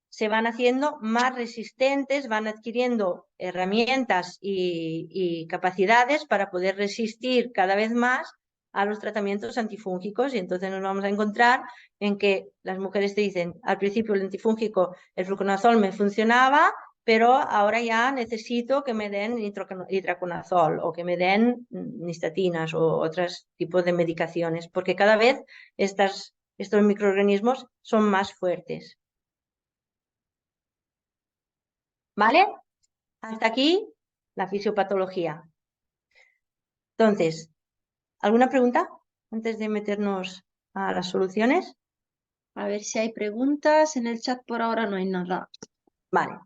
se van haciendo más resistentes, van adquiriendo herramientas y capacidades para poder resistir cada vez más a los tratamientos antifúngicos, y entonces nos vamos a encontrar en que las mujeres te dicen, al principio el antifúngico, el fluconazol me funcionaba, pero ahora ya necesito que me den itraconazol o que me den nistatinas o otros tipos de medicaciones, porque cada vez estos microorganismos son más fuertes. ¿Vale? Hasta aquí la fisiopatología. Entonces, ¿alguna pregunta antes de meternos a las soluciones? A ver si hay preguntas. En el chat por ahora no hay nada. Vale.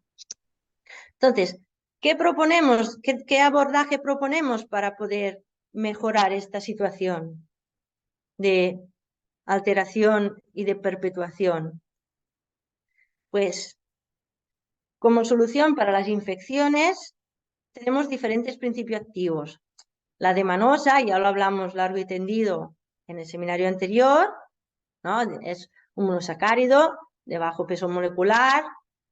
Entonces, ¿qué proponemos? ¿Qué abordaje proponemos para poder mejorar esta situación de alteración y de perpetuación? Pues, como solución para las infecciones, tenemos diferentes principios activos. La D-manosa, ya lo hablamos largo y tendido en el seminario anterior, ¿no? Es un monosacárido de bajo peso molecular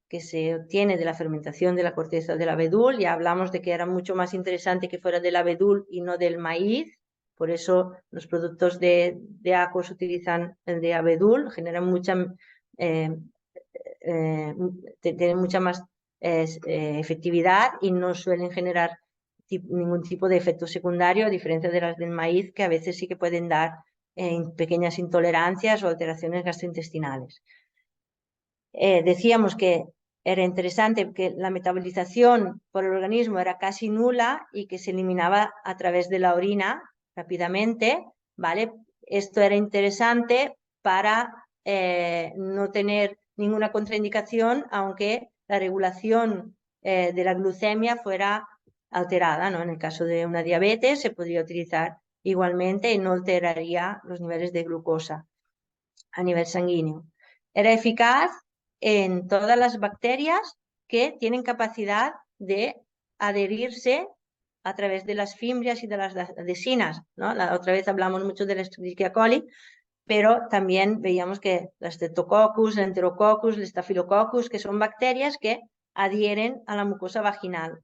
que se obtiene de la fermentación de la corteza del abedul. Ya hablamos de que era mucho más interesante que fuera del abedul y no del maíz. Por eso los productos de ACOS utilizan el de abedul, generan tienen mucha más efectividad y no suelen generar ningún tipo de efecto secundario, a diferencia de las del maíz, que a veces sí que pueden dar pequeñas intolerancias o alteraciones gastrointestinales. Decíamos que era interesante que la metabolización por el organismo era casi nula y que se eliminaba a través de la orina rápidamente, ¿vale? Esto era interesante para no tener ninguna contraindicación, aunque la regulación de la glucemia fuera alterada, ¿no? En el caso de una diabetes se podría utilizar igualmente y no alteraría los niveles de glucosa a nivel sanguíneo. Era eficaz en todas las bacterias que tienen capacidad de adherirse a través de las fimbrias y de las adhesinas, ¿no? Otra vez hablamos mucho de la Escherichia coli, pero también veíamos que la Streptococcus, el Enterococcus, el Staphylococcus, que son bacterias que adhieren a la mucosa vaginal.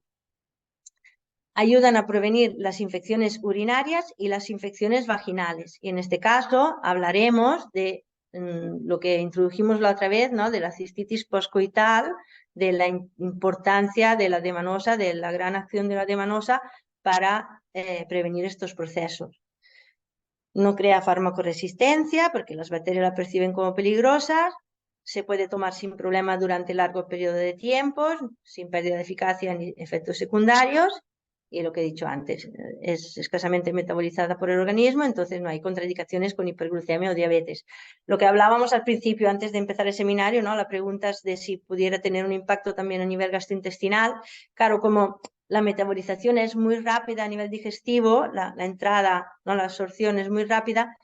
Ayudan a prevenir las infecciones urinarias y las infecciones vaginales. Y en este caso hablaremos de lo que introdujimos la otra vez, ¿no? De la cistitis poscoital, de la importancia de la D-manosa, de la gran acción de la D-manosa para prevenir estos procesos. No crea farmacoresistencia porque las bacterias la perciben como peligrosas. Se puede tomar sin problema durante largo periodo de tiempo, sin pérdida de eficacia ni efectos secundarios. Y lo que he dicho antes, es escasamente metabolizada por el organismo, entonces no hay contraindicaciones con hiperglucemia o diabetes. Lo que hablábamos al principio, antes de empezar el seminario, ¿no? La pregunta es de si pudiera tener un impacto también a nivel gastrointestinal. Claro, como la metabolización es muy rápida a nivel digestivo, la entrada, ¿no? La absorción es muy rápida,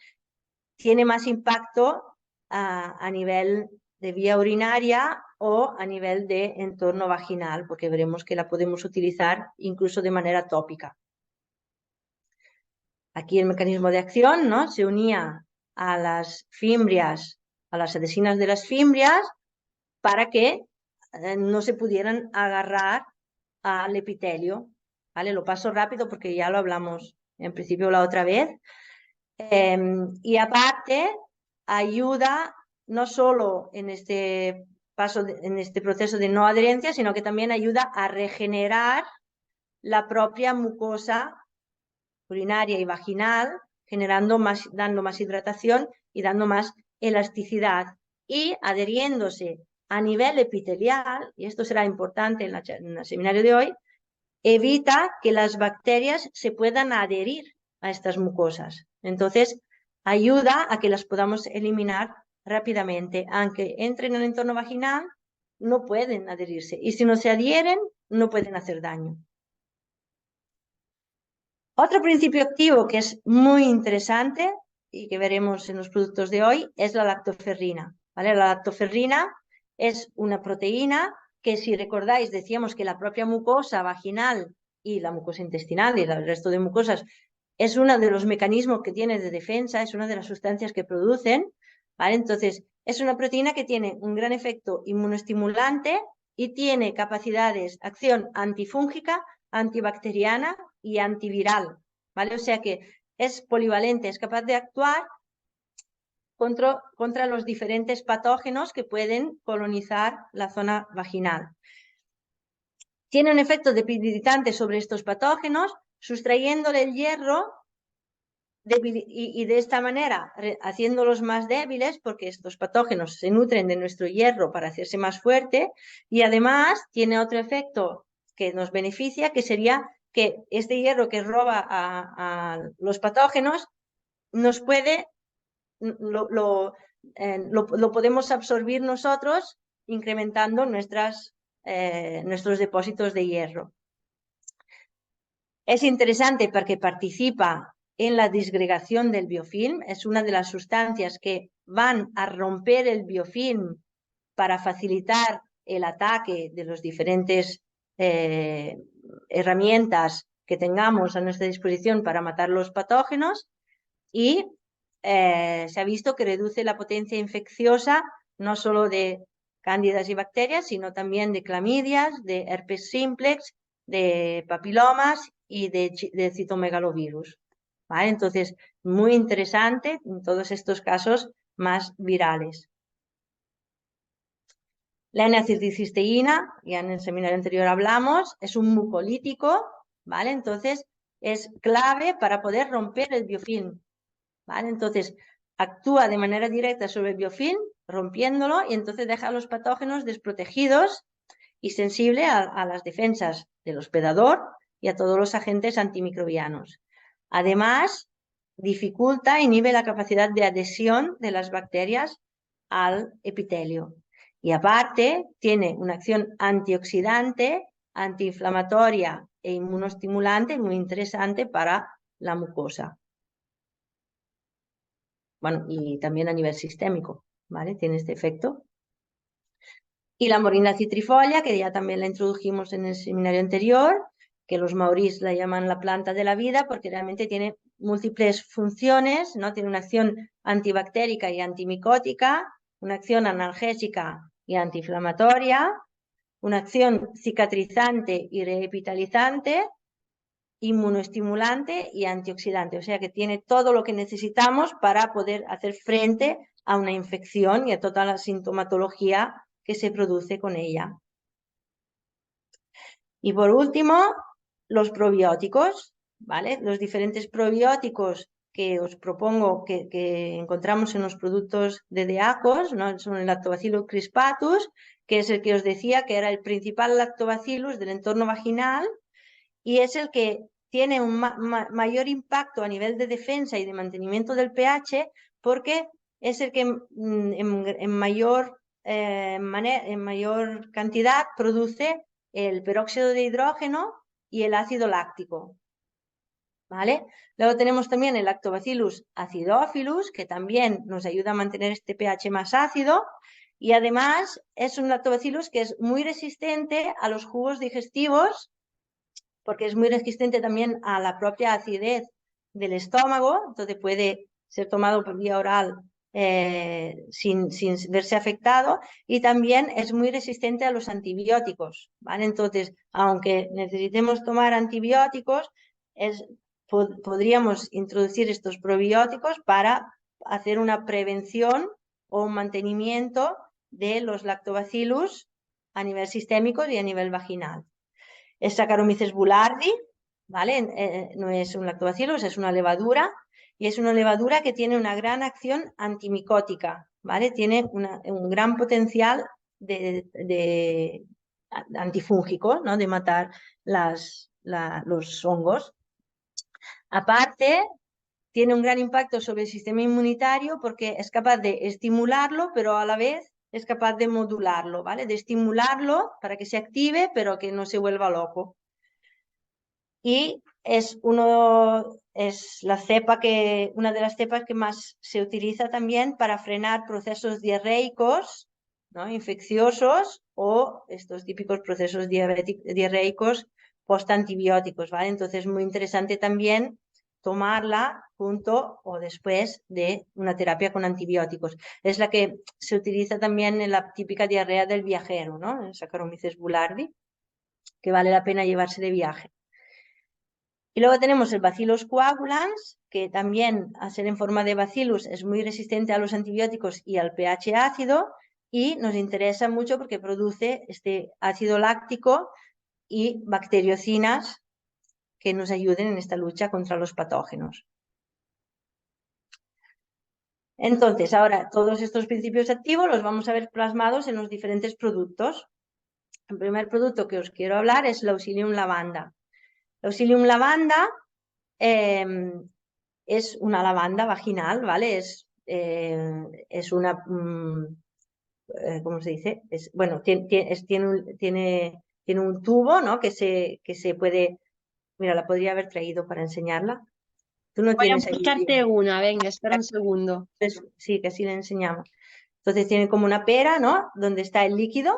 tiene más impacto a nivel de vía urinaria o a nivel de entorno vaginal, porque veremos que la podemos utilizar incluso de manera tópica. Aquí el mecanismo de acción, ¿no? Se unía a las fimbrias, a las adhesinas de las fimbrias, para que no se pudieran agarrar al epitelio. ¿Vale? Lo paso rápido porque ya lo hablamos en principio la otra vez. Y aparte, ayuda no solo en este en este proceso de no adherencia, sino que también ayuda a regenerar la propia mucosa urinaria y vaginal, dando más hidratación y dando más elasticidad. Y adheriéndose a nivel epitelial, y esto será importante en el seminario de hoy, evita que las bacterias se puedan adherir a estas mucosas. Entonces, ayuda a que las podamos eliminar rápidamente. Aunque entren en el entorno vaginal, no pueden adherirse. Y si no se adhieren, no pueden hacer daño. Otro principio activo que es muy interesante y que veremos en los productos de hoy es la lactoferrina. ¿Vale? La lactoferrina es una proteína que, si recordáis, decíamos que la propia mucosa vaginal y la mucosa intestinal y el resto de mucosas es uno de los mecanismos que tiene de defensa, es una de las sustancias que producen. ¿Vale? Entonces, es una proteína que tiene un gran efecto inmunoestimulante y tiene capacidades, acción antifúngica, antibacteriana y antiviral, ¿vale? O sea que es polivalente, es capaz de actuar contra los diferentes patógenos que pueden colonizar la zona vaginal. Tiene un efecto debilitante sobre estos patógenos, sustrayéndole el hierro y de esta manera haciéndolos más débiles, porque estos patógenos se nutren de nuestro hierro para hacerse más fuerte, y además tiene otro efecto que nos beneficia, que sería que este hierro que roba a los patógenos nos puede, lo podemos absorbir nosotros, incrementando nuestros depósitos de hierro. Es interesante porque participa en la disgregación del biofilm, es una de las sustancias que van a romper el biofilm para facilitar el ataque de las diferentes herramientas que tengamos a nuestra disposición para matar los patógenos, y se ha visto que reduce la potencia infecciosa no solo de cándidas y bacterias, sino también de clamidias, de herpes simplex, de papilomas y de citomegalovirus. ¿Vale? Entonces, muy interesante en todos estos casos más virales. La N-acetilcisteína, ya en el seminario anterior hablamos, es un mucolítico, ¿vale? Entonces, es clave para poder romper el biofilm, ¿vale? Entonces, actúa de manera directa sobre el biofilm, rompiéndolo, y entonces deja a los patógenos desprotegidos y sensible a las defensas del hospedador y a todos los agentes antimicrobianos. Además, dificulta e inhibe la capacidad de adhesión de las bacterias al epitelio. Y aparte, tiene una acción antioxidante, antiinflamatoria e inmunostimulante muy interesante para la mucosa. Bueno, y también a nivel sistémico, ¿vale? Tiene este efecto. Y la morina citrifolia, que ya también la introdujimos en el seminario anterior, que los maorís la llaman la planta de la vida porque realmente tiene múltiples funciones, ¿no? Tiene una acción antibactérica y antimicótica, una acción analgésica y antiinflamatoria, una acción cicatrizante y revitalizante, inmunoestimulante y antioxidante. O sea que tiene todo lo que necesitamos para poder hacer frente a una infección y a toda la sintomatología que se produce con ella. Y por último, los probióticos, ¿vale? Los diferentes probióticos que os propongo que encontramos en los productos de Deacos, ¿no? Son el Lactobacillus crispatus, que es el que os decía que era el principal lactobacillus del entorno vaginal y es el que tiene un mayor impacto a nivel de defensa y de mantenimiento del pH, porque es el que en mayor cantidad produce el peróxido de hidrógeno y el ácido láctico. ¿Vale? Luego tenemos también el Lactobacillus acidophilus, que también nos ayuda a mantener este pH más ácido, y además es un lactobacillus que es muy resistente a los jugos digestivos, porque es muy resistente también a la propia acidez del estómago, entonces puede ser tomado por vía oral sin verse afectado, y también es muy resistente a los antibióticos, ¿vale? Entonces, aunque necesitemos tomar antibióticos, podríamos introducir estos probióticos para hacer una prevención o un mantenimiento de los lactobacillus a nivel sistémico y a nivel vaginal. Es Saccharomyces boulardii, ¿vale? No es un lactobacillus, es una levadura, y es una levadura que tiene una gran acción antimicótica, ¿vale? Tiene un gran potencial de antifúngico, ¿no? De matar los hongos. Aparte, tiene un gran impacto sobre el sistema inmunitario porque es capaz de estimularlo, pero a la vez es capaz de modularlo, ¿vale? De estimularlo para que se active, pero que no se vuelva loco. Y es una de las cepas que más se utiliza también para frenar procesos diarreicos, ¿no? Infecciosos o estos típicos procesos diarreicos postantibióticos, ¿vale? Entonces es muy interesante también tomarla junto o después de una terapia con antibióticos. Es la que se utiliza también en la típica diarrea del viajero, ¿no? En Saccharomyces boulardii, que vale la pena llevarse de viaje. Y luego tenemos el Bacillus coagulans, que también, al ser en forma de bacillus, es muy resistente a los antibióticos y al pH ácido, y nos interesa mucho porque produce este ácido láctico y bacteriocinas que nos ayuden en esta lucha contra los patógenos. Entonces, ahora todos estos principios activos los vamos a ver plasmados en los diferentes productos. El primer producto que os quiero hablar es Laucilium lavanda. Laucilium lavanda es una lavanda vaginal, ¿vale? Es una, ¿cómo se dice? Bueno, tiene un tubo, ¿no? Que se puede, mira, la podría haber traído para enseñarla. Tú no Voy a tienes ahí. buscarte una, venga, espera un segundo. Sí, que así le enseñamos. Entonces tiene como una pera, ¿no? Donde está el líquido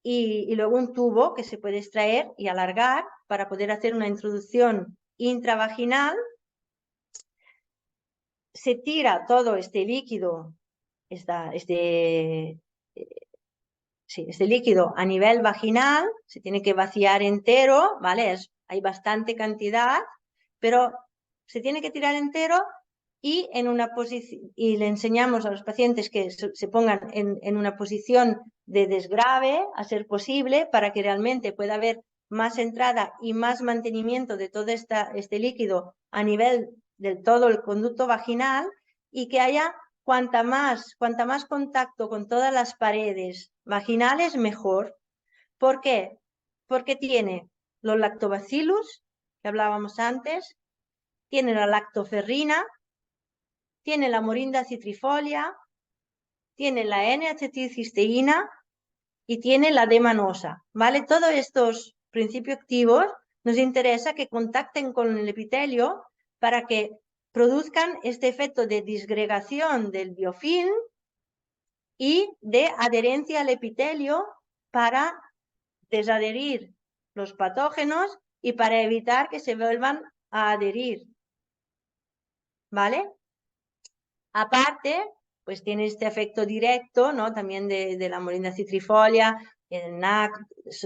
y luego un tubo que se puede extraer y alargar para poder hacer una introducción intravaginal. Se tira todo este líquido, este líquido a nivel vaginal, se tiene que vaciar entero, ¿vale? Hay bastante cantidad, pero se tiene que tirar entero y y le enseñamos a los pacientes que se pongan en una posición de desgrave, a ser posible, para que realmente pueda haber más entrada y más mantenimiento de todo este líquido a nivel de todo el conducto vaginal y que haya cuanta más contacto con todas las paredes vaginales, mejor. ¿Por qué? Porque tiene los lactobacillus, que hablábamos antes, tiene la lactoferrina, tiene la morinda citrifolia, tiene la N-acetilcisteína y tiene la D-manosa, ¿vale? Todos estos principios activos nos interesa que contacten con el epitelio para que produzcan este efecto de disgregación del biofilm y de adherencia al epitelio para desadherir los patógenos y para evitar que se vuelvan a adherir, ¿vale? Aparte, pues tiene este efecto directo, ¿no? También de la morinda citrifolia, el NAC,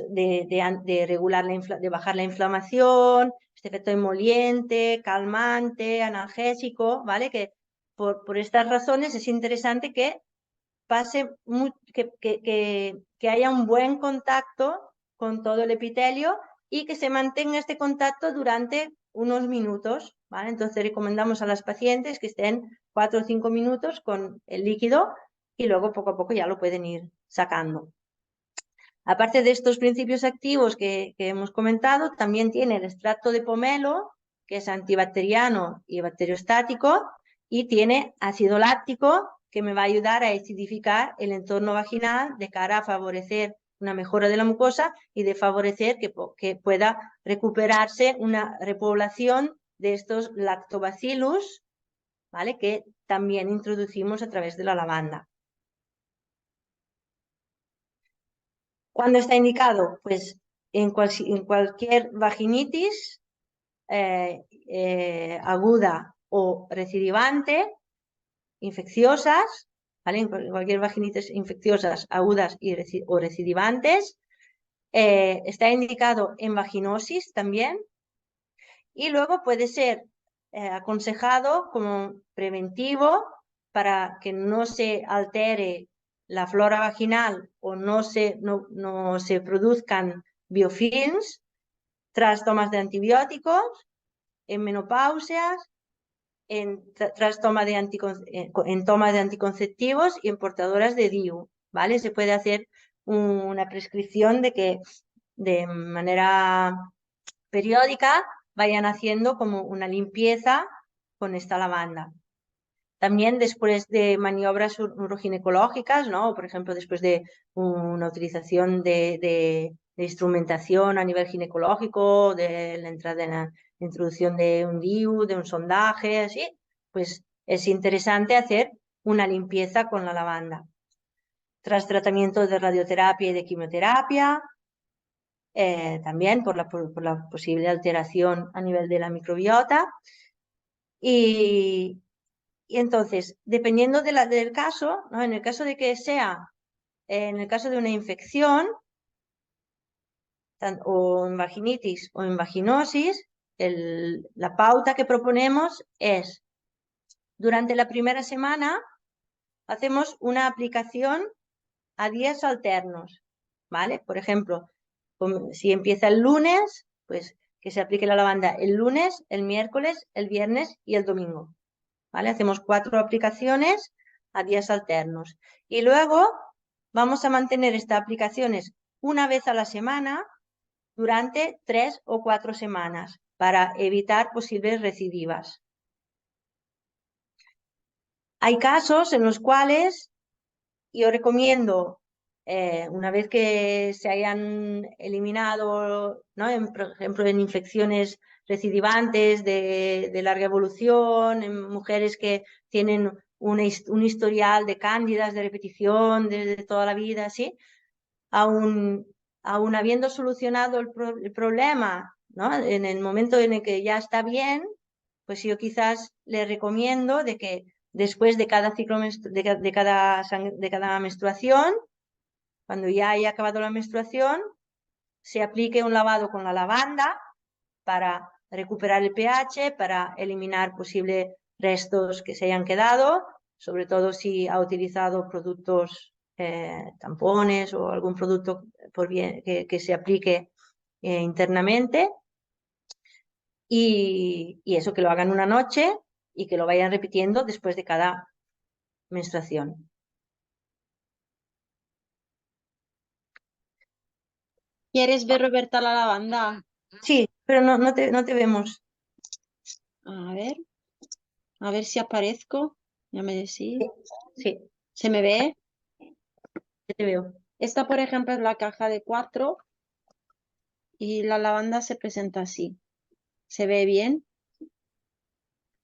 de regular de bajar la inflamación, este efecto emoliente, calmante, analgésico, ¿vale? Que por estas razones es interesante que que haya un buen contacto con todo el epitelio y que se mantenga este contacto durante unos minutos, ¿vale? Entonces recomendamos a las pacientes que estén 4 o 5 minutos con el líquido y luego poco a poco ya lo pueden ir sacando. Aparte de estos principios activos que hemos comentado, también tiene el extracto de pomelo, que es antibacteriano y bacteriostático, y tiene ácido láctico, que me va a ayudar a acidificar el entorno vaginal de cara a favorecer una mejora de la mucosa y de favorecer que pueda recuperarse una repoblación de estos lactobacillus, ¿vale? Que también introducimos a través de la lavanda. ¿Cuándo está indicado? Pues en cualquier vaginitis aguda o recidivante, infecciosas, ¿vale? En cualquier vaginitis infecciosas agudas o recidivantes. Está indicado en vaginosis también Y luego puede ser aconsejado como preventivo para que no se altere la flora vaginal o no se produzcan biofilms tras tomas de antibióticos, en menopausias, tras toma de en toma de anticonceptivos y en portadoras de DIU, ¿vale? Se puede hacer una prescripción de que de manera periódica vayan haciendo como una limpieza con esta lavanda. También después de maniobras uroginecológicas, ¿no? Por ejemplo, después de una utilización de instrumentación a nivel ginecológico, de la entrada en la introducción de un DIU, de un sondaje, así, pues es interesante hacer una limpieza con la lavanda. Tras tratamiento de radioterapia y de quimioterapia, también por la posible alteración a nivel de la microbiota. Y entonces, dependiendo del caso, ¿no? En el caso de que sea, en el caso de una infección, o en vaginitis o en vaginosis, la pauta que proponemos es, durante la primera semana, hacemos una aplicación a días alternos, ¿vale? Por ejemplo, si empieza el lunes, pues que se aplique la lavanda el lunes, el miércoles, el viernes y el domingo, ¿vale? Hacemos 4 aplicaciones a días alternos. Y luego vamos a mantener estas aplicaciones una vez a la semana durante 3 o 4 semanas para evitar posibles recidivas. Hay casos en los cuales yo recomiendo, una vez que se hayan eliminado, ¿no? Por ejemplo, en infecciones recidivantes de larga evolución, en mujeres que tienen un historial de cándidas de repetición desde toda la vida, ¿sí? Aún habiendo solucionado el problema, ¿no? En el momento en el que ya está bien, pues yo quizás le recomiendo de que después de cada ciclo de cada menstruación, cuando ya haya acabado la menstruación, se aplique un lavado con la lavanda para recuperar el pH, para eliminar posibles restos que se hayan quedado, sobre todo si ha utilizado productos, tampones o algún producto que se aplique internamente. Y eso, que lo hagan una noche y que lo vayan repitiendo después de cada menstruación. ¿Quieres ver, Roberta, la lavanda? Sí, pero no te vemos. A ver si aparezco. Ya me decís. Sí, ¿Se me ve? ya te veo. Esta, por ejemplo, es la caja de 4 y la lavanda se presenta así. ¿Se ve bien?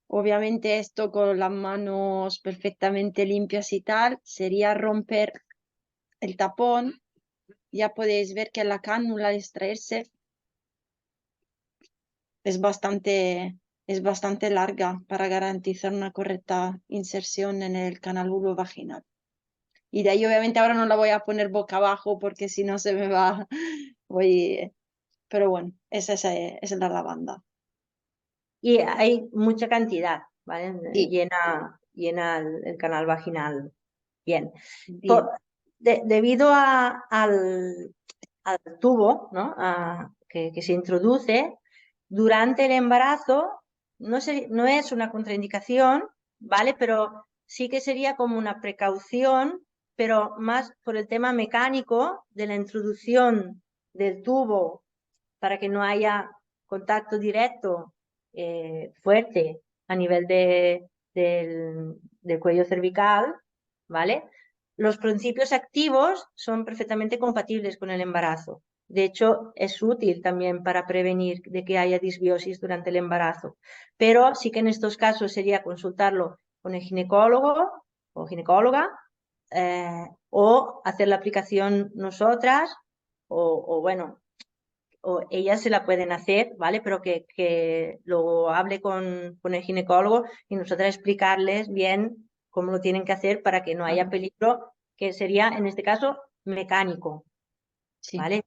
Obviamente esto con las manos perfectamente limpias y tal, sería romper el tapón. Ya podéis ver que la cánula al extraerse es bastante larga para garantizar una correcta inserción en el canal vulvovaginal. Y de ahí obviamente ahora no la voy a poner boca abajo porque si no se me va. Pero bueno, esa es la lavanda. Y hay mucha cantidad, ¿vale? Sí, Llena el canal vaginal bien. bien. Debido al tubo, ¿no? Que se introduce durante el embarazo, no es una contraindicación, ¿vale? Pero sí que sería como una precaución, pero más por el tema mecánico de la introducción del tubo para que no haya contacto directo, fuerte a nivel del cuello cervical, ¿vale? Los principios activos son perfectamente compatibles con el embarazo. De hecho, es útil también para prevenir de que haya disbiosis durante el embarazo. Pero sí que en estos casos sería consultarlo con el ginecólogo o ginecóloga, o hacer la aplicación nosotras, o bueno, o ellas se la pueden hacer, ¿vale? Pero que lo hable con el ginecólogo y nosotras explicarles bien cómo lo tienen que hacer para que no haya Claro, peligro, que sería en este caso mecánico, sí. ¿vale?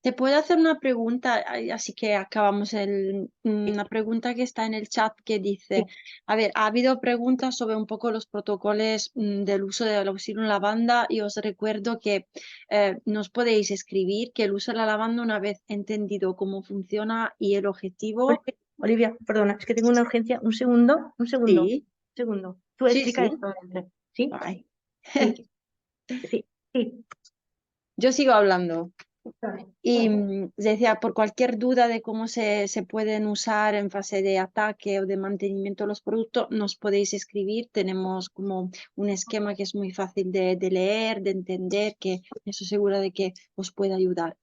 Te puedo hacer una pregunta, así que acabamos una pregunta que está en el chat que Sí, dice, a ver, ha habido preguntas sobre un poco los protocolos del uso del auxilio en lavanda y os recuerdo que nos podéis escribir que el uso de la lavanda una vez entendido cómo funciona y el objetivo. Olivia, perdona, es que tengo una urgencia. Un segundo, un segundo, un Sí, segundo. Tú sí, explica sí. esto. ¿Sí? Ay. Sí, sí, sí. Yo sigo hablando. Vale. Y decía, por cualquier duda de cómo se pueden usar en fase de ataque o de mantenimiento de los productos, nos podéis escribir. Tenemos como un esquema que es muy fácil de leer, de entender, que estoy segura de que os puede ayudar.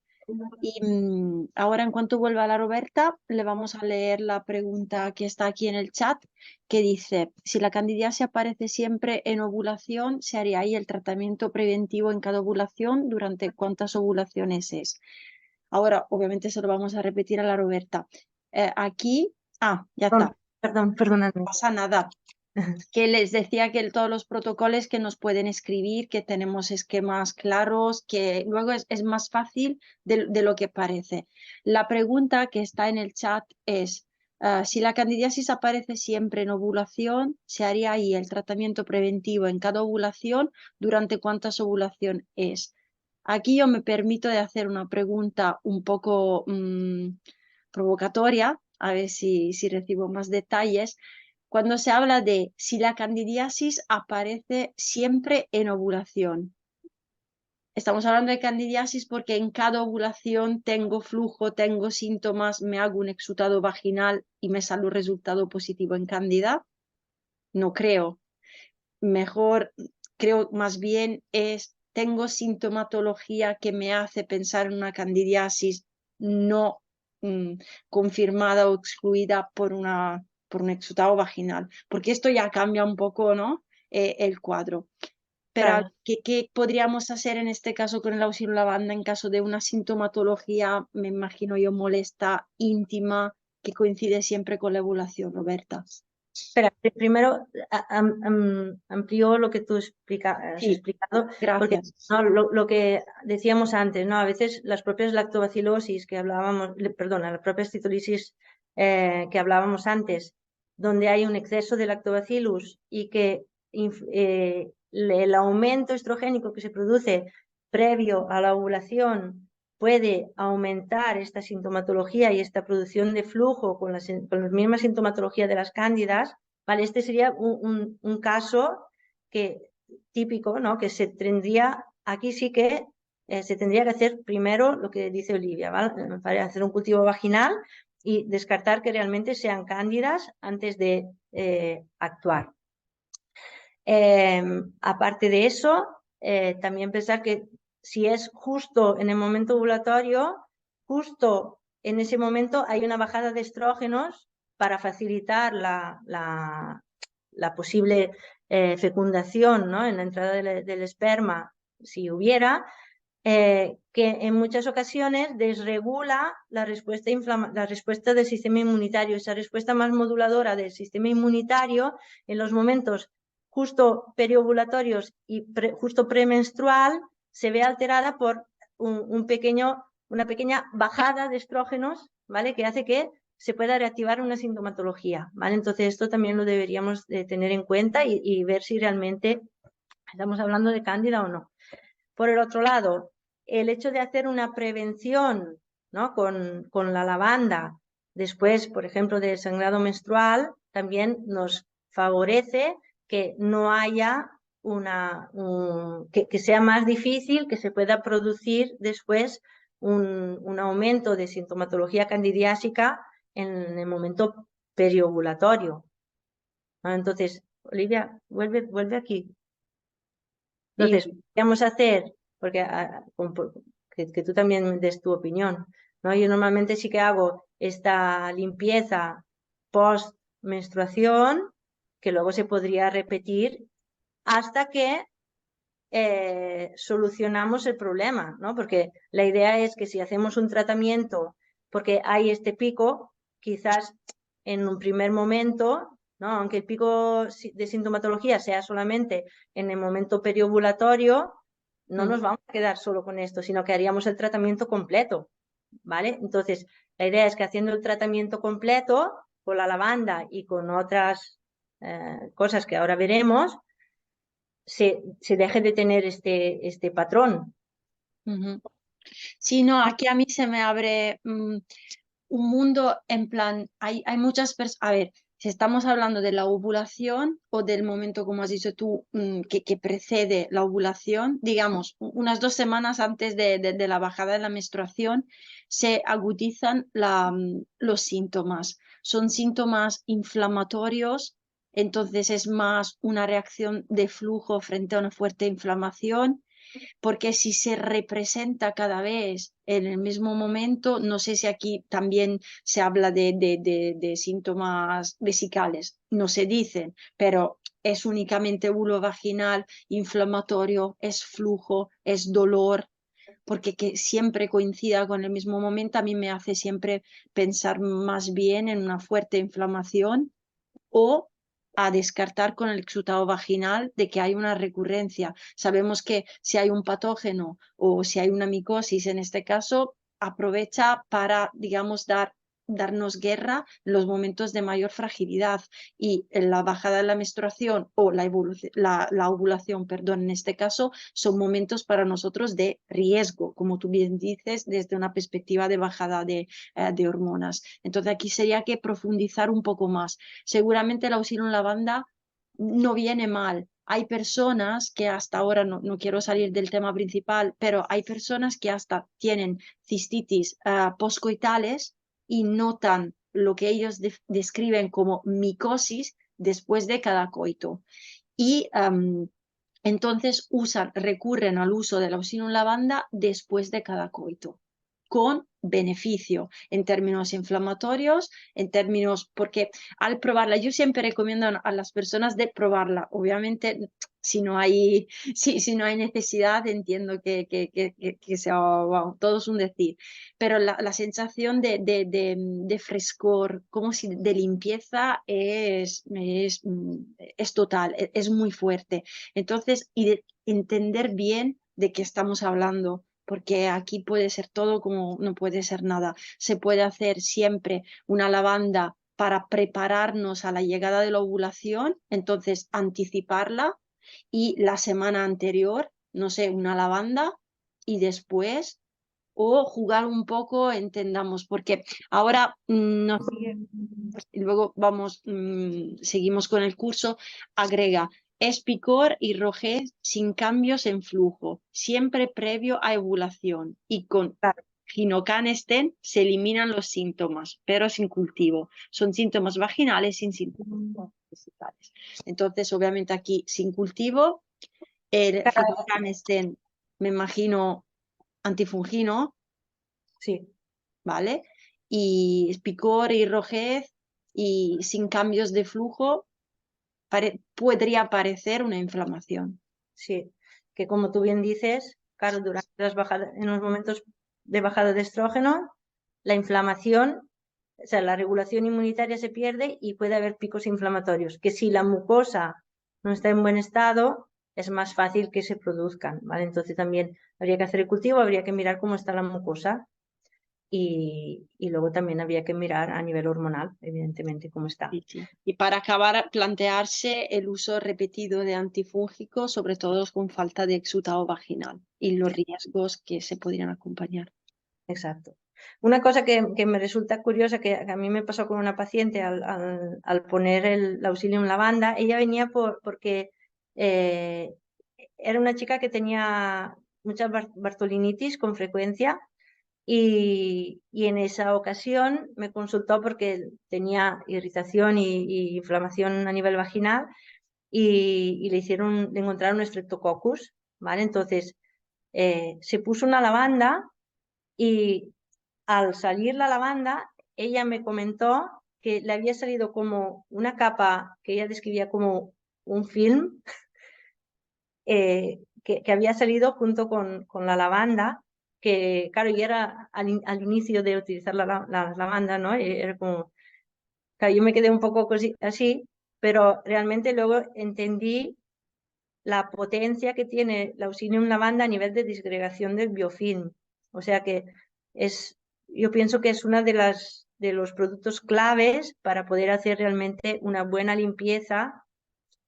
Y ahora, en cuanto vuelva a la Roberta, le vamos a leer la pregunta que está aquí en el chat, que dice, si la candidiasis aparece siempre en ovulación, ¿se haría ahí el tratamiento preventivo en cada ovulación? ¿Durante cuántas ovulaciones es? Ahora, obviamente, se lo vamos a repetir a la Roberta. Aquí, ya Perdón, está, perdón, no perdóname. pasa nada. Que les decía que todos los protocolos que nos pueden escribir, que tenemos esquemas claros, que luego es más fácil de lo que parece. La pregunta que está en el chat es, si la candidiasis aparece siempre en ovulación, ¿se haría ahí el tratamiento preventivo en cada ovulación? ¿Durante cuántas ovulaciones es? Aquí yo me permito de hacer una pregunta un poco provocatoria, a ver si recibo más detalles. Cuando se habla de si la candidiasis aparece siempre en ovulación. Estamos hablando de candidiasis porque en cada ovulación tengo flujo, tengo síntomas, me hago un exudado vaginal y me sale un resultado positivo en cándida. No creo. Mejor, creo más bien tengo sintomatología que me hace pensar en una candidiasis no mm, confirmada o excluida por un exudado vaginal, porque esto ya cambia un poco, ¿no? El cuadro. Pero Claro. ¿qué podríamos hacer en este caso con el auxilio lavanda en caso de una sintomatología, me imagino yo, molesta, íntima, que coincide siempre con la ovulación, Roberta? Espera, primero amplío lo que tú has Sí, explicado, porque gracias. ¿no? Lo que decíamos antes, ¿no? A veces las propias lactobacilosis que hablábamos, perdona, las propias citolisis que hablábamos antes, donde hay un exceso de lactobacillus y que el aumento estrogénico que se produce previo a la ovulación puede aumentar esta sintomatología y esta producción de flujo con la misma sintomatología de las cándidas, ¿vale? Este sería un caso típico, ¿no? Que se tendría, aquí sí que se tendría que hacer primero lo que dice Olivia, ¿vale? Hacer un cultivo vaginal y descartar que realmente sean cándidas antes de actuar. Aparte de eso, también pensar que si es justo en el momento ovulatorio, justo en ese momento hay una bajada de estrógenos para facilitar la posible fecundación, ¿no? En la entrada del esperma, si hubiera, que en muchas ocasiones desregula la respuesta del sistema inmunitario, esa respuesta más moduladora del sistema inmunitario en los momentos justo periovulatorios y justo premenstrual se ve alterada por una pequeña bajada de estrógenos, ¿vale? Que hace que se pueda reactivar una sintomatología, ¿vale? Entonces esto también lo deberíamos de tener en cuenta y ver si realmente estamos hablando de cándida o no. Por el otro lado, el hecho de hacer una prevención, ¿no? con la lavanda, después, por ejemplo, del sangrado menstrual, también nos favorece que no haya que sea más difícil que se pueda producir después un aumento de sintomatología candidiásica en el momento periovulatorio, ¿no? Entonces, Olivia, vuelve aquí. Y Entonces, podríamos hacer, porque que tú también des tu opinión, ¿no? Yo normalmente sí que hago esta limpieza post menstruación, que luego se podría repetir hasta que solucionamos el problema, ¿no? Porque la idea es que si hacemos un tratamiento, porque hay este pico, quizás en un primer momento, ¿no? Aunque el pico de sintomatología sea solamente en el momento periovulatorio, no nos vamos a quedar solo con esto, sino que haríamos el tratamiento completo. ¿vale? Entonces, la idea es que haciendo el tratamiento completo con la lavanda y con otras cosas que ahora veremos, se deje de tener este patrón. Ujú. Sí, no, aquí a mí se me abre un mundo en plan, hay muchas personas, a ver, si estamos hablando de la ovulación o del momento, como has dicho tú, que precede la ovulación, digamos, unas 2 semanas antes de la bajada de la menstruación, se agudizan los síntomas. Son síntomas inflamatorios, entonces es más una reacción de flujo frente a una fuerte inflamación porque si se representa cada vez en el mismo momento, no sé si aquí también se habla de síntomas vesicales, no se dicen, pero es únicamente bulo vaginal, inflamatorio, es flujo, es dolor, porque que siempre coincida con el mismo momento a mí me hace siempre pensar más bien en una fuerte inflamación o a descartar con el exudado vaginal de que hay una recurrencia. Sabemos que si hay un patógeno o si hay una micosis, en este caso, aprovecha para, digamos, darnos guerra en los momentos de mayor fragilidad y en la bajada de la menstruación o la ovulación, perdón, en este caso, son momentos para nosotros de riesgo, como tú bien dices, desde una perspectiva de bajada de hormonas. Entonces aquí sería que profundizar un poco más. Seguramente el auxilio en lavanda no viene mal. Hay personas que hasta ahora, no quiero salir del tema principal, pero hay personas que hasta tienen cistitis poscoitales y notan lo que ellos describen como micosis después de cada coito. Y entonces recurren al uso del auxilio en lavanda después de cada coito con beneficio en términos inflamatorios, en términos, porque al probarla, yo siempre recomiendo a las personas de probarla. Obviamente, si no hay, si no hay necesidad, entiendo que sea wow, todo es un decir, pero la sensación de frescor, como si de limpieza es total, es muy fuerte. Entonces, y de entender bien de qué estamos hablando porque aquí puede ser todo como no puede ser nada. Se puede hacer siempre una lavanda para prepararnos a la llegada de la ovulación, entonces anticiparla y la semana anterior, no sé, una lavanda y después o jugar un poco, entendamos, porque ahora no sigue, y luego vamos, seguimos con el curso, agrega es picor y rojez sin cambios en flujo, siempre previo a ovulación y con Claro, Ginocanesten se eliminan los síntomas, pero sin cultivo. Son síntomas vaginales sin síntomas vesicales. Entonces, obviamente aquí sin cultivo, el claro, Ginocanesten, me imagino antifungino, sí. ¿vale? Y picor y rojez y sin cambios de flujo podría parecer una inflamación. Sí, que como tú bien dices, claro, durante las bajadas, en los momentos de bajada de estrógeno, la inflamación, o sea, la regulación inmunitaria se pierde y puede haber picos inflamatorios, que si la mucosa no está en buen estado, es más fácil que se produzcan, ¿vale? Entonces también habría que hacer el cultivo, habría que mirar cómo está la mucosa y luego también habría que mirar a nivel hormonal, evidentemente, cómo está. Sí, sí. Y para acabar, plantearse el uso repetido de antifúngicos, sobre todo con falta de exudado vaginal y los riesgos que se podrían acompañar. Exacto. Una cosa que me resulta curiosa, que a mí me pasó con una paciente al poner el auxilio en lavanda, ella venía porque eh, era una chica que tenía mucha bartolinitis con frecuencia y en esa ocasión me consultó porque tenía irritación y inflamación a nivel vaginal y le encontraron un Streptococcus, ¿vale? Entonces se puso una lavanda y al salir la lavanda, ella me comentó que le había salido como una capa que ella describía como un film que había salido junto con la lavanda, que claro, ya era al inicio de utilizar la lavanda, ¿no? Era como, claro, yo me quedé un poco así, pero realmente luego entendí la potencia que tiene la Auxilium lavanda a nivel de disgregación del biofilm. O sea que es yo pienso que es una de los productos claves para poder hacer realmente una buena limpieza,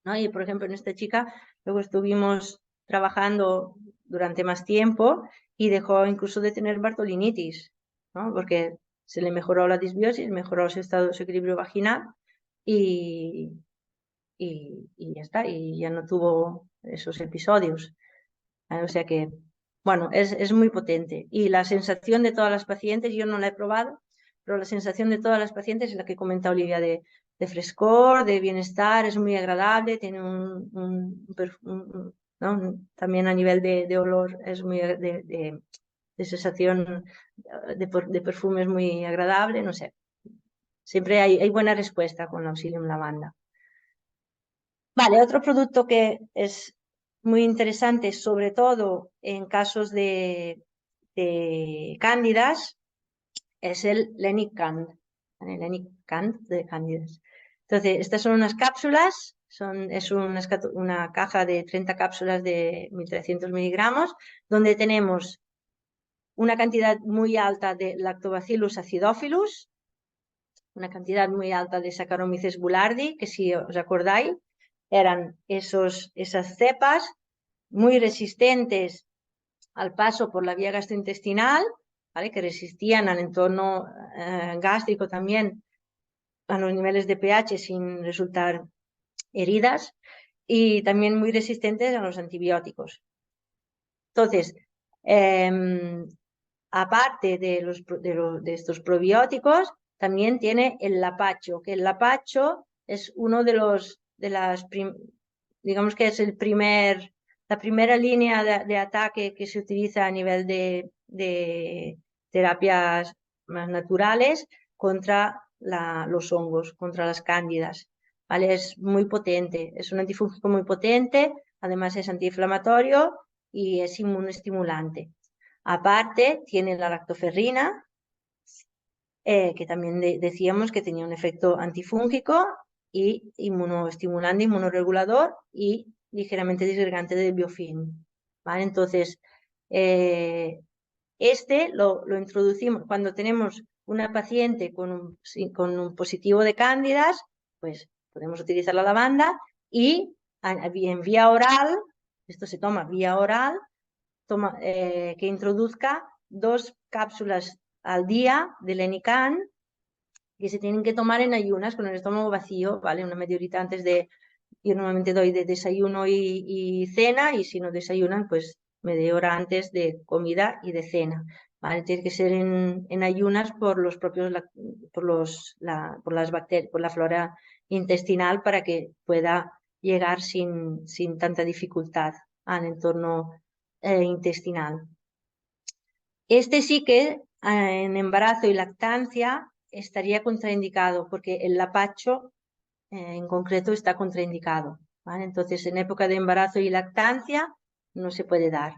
¿no? Y por ejemplo, en esta chica luego estuvimos trabajando durante más tiempo y dejó incluso de tener bartolinitis, ¿no? Porque se le mejoró la disbiosis, mejoró su estado, su equilibrio vaginal y, y ya está, y ya no tuvo esos episodios. O sea que, bueno, es muy potente. Y la sensación de todas las pacientes, yo no la he probado, pero la sensación de todas las pacientes es la que comenta Olivia, de frescor, de bienestar, es muy agradable, tiene ¿no? También a nivel de olor es muy de sensación de perfume es muy agradable, no sé. Siempre hay buena respuesta con la Auxilium lavanda. Vale, otro producto que es muy interesante, sobre todo en casos de cándidas, es el Lenicand, ¿vale? Lenicand de cándidas. Entonces, estas son unas cápsulas, es una caja de 30 cápsulas de 1300 miligramos, donde tenemos una cantidad muy alta de Lactobacillus acidophilus, una cantidad muy alta de Saccharomyces boulardii, que si os acordáis, eran esas cepas muy resistentes al paso por la vía gastrointestinal, ¿vale? Que resistían al entorno gástrico también, a los niveles de pH sin resultar heridas, y también muy resistentes a los antibióticos. Entonces, aparte de estos probióticos, también tiene el lapacho, que el lapacho es uno digamos que es la primera línea de ataque que se utiliza a nivel de terapias más naturales contra los hongos, contra las cándidas. ¿Vale? Es muy potente, es un antifúngico muy potente, además es antiinflamatorio y es inmunoestimulante. Aparte, tiene la lactoferrina, que también decíamos que tenía un efecto antifúngico y inmunoestimulante, inmunoregulador y ligeramente disgregante del biofilm. ¿Vale? Entonces, lo introducimos cuando tenemos una paciente con un positivo de cándidas, pues podemos utilizar la lavanda y en vía oral, esto se toma vía oral, que introduzca 2 cápsulas al día de Lenican que se tienen que tomar en ayunas con el estómago vacío, ¿vale? Una media horita antes yo normalmente doy de desayuno y cena, y si no desayunan, pues media hora antes de comida y de cena, ¿vale? Tiene que ser en ayunas por los propios, por las bacterias, por la flora intestinal, para que pueda llegar sin tanta dificultad al entorno intestinal. Este sí que en embarazo y lactancia estaría contraindicado, porque el lapacho en concreto está contraindicado, ¿vale? Entonces, en época de embarazo y lactancia no se puede dar.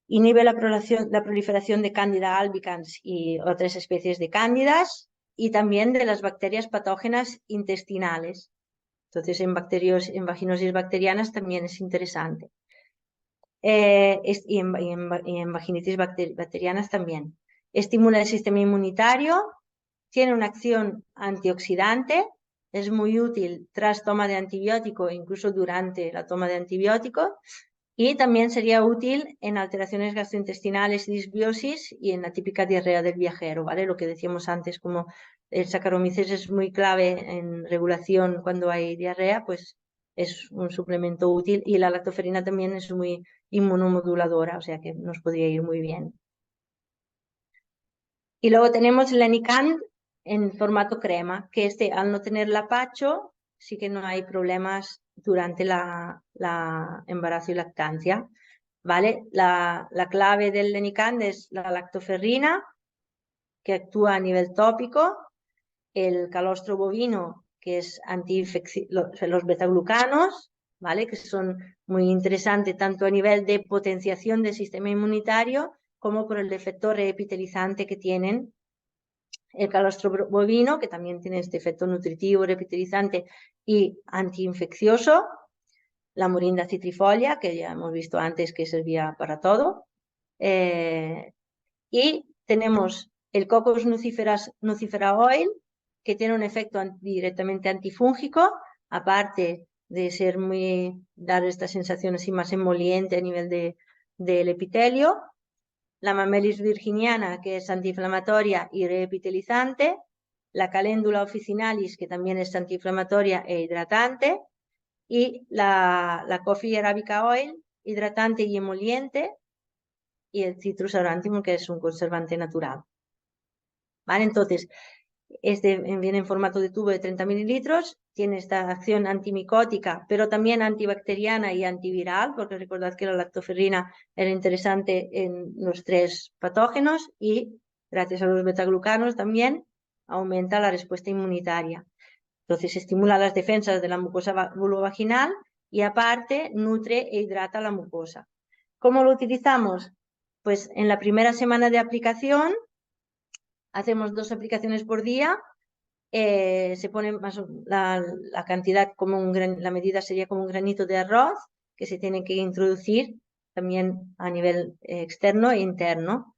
Inhibe la proliferación de Candida albicans y otras especies de cándidas, y también de las bacterias patógenas intestinales. Entonces, en vaginosis bacterianas también es interesante. Y en vaginitis bacterianas también. Estimula el sistema inmunitario, tiene una acción antioxidante, es muy útil tras toma de antibiótico, incluso durante la toma de antibiótico, y también sería útil en alteraciones gastrointestinales y disbiosis y en la típica diarrea del viajero, ¿vale? Lo que decíamos antes, como el Saccharomyces es muy clave en regulación cuando hay diarrea, pues es un suplemento útil, y la lactoferrina también es muy inmunomoduladora, o sea que nos podría ir muy bien. Y luego tenemos el Lenicand en formato crema, que al no tener lapacho, sí que no hay problemas durante la embarazo y lactancia, ¿vale? La clave del Lenicand es la lactoferrina, que actúa a nivel tópico, el calostro bovino, que es los betaglucanos, ¿vale? Que son muy interesantes tanto a nivel de potenciación del sistema inmunitario como por el efecto reepitelizante que tienen. El calostro bovino, que también tiene este efecto nutritivo, reepitelizante y antiinfeccioso. La morinda citrifolia, que ya hemos visto antes que servía para todo. Y tenemos el Cocos nucifera oil, que tiene un efecto directamente antifúngico, aparte de dar esta sensación así más emoliente a nivel del epitelio. La Mamelis virginiana, que es antiinflamatoria y reepitelizante. La Caléndula officinalis, que también es antiinflamatoria e hidratante. Y la Coffee Arabica oil, hidratante y emoliente. Y el Citrus aurantium, que es un conservante natural. ¿Vale? Entonces, este viene en formato de tubo de 30 mililitros, tiene esta acción antimicótica, pero también antibacteriana y antiviral, porque recordad que la lactoferrina era interesante en los 3 patógenos y gracias a los betaglucanos también aumenta la respuesta inmunitaria. Entonces estimula las defensas de la mucosa vulvovaginal y aparte nutre e hidrata la mucosa. ¿Cómo lo utilizamos? Pues en la primera semana de aplicación hacemos 2 aplicaciones por día. Se pone la cantidad como la medida sería como un granito de arroz que se tiene que introducir también a nivel externo e interno.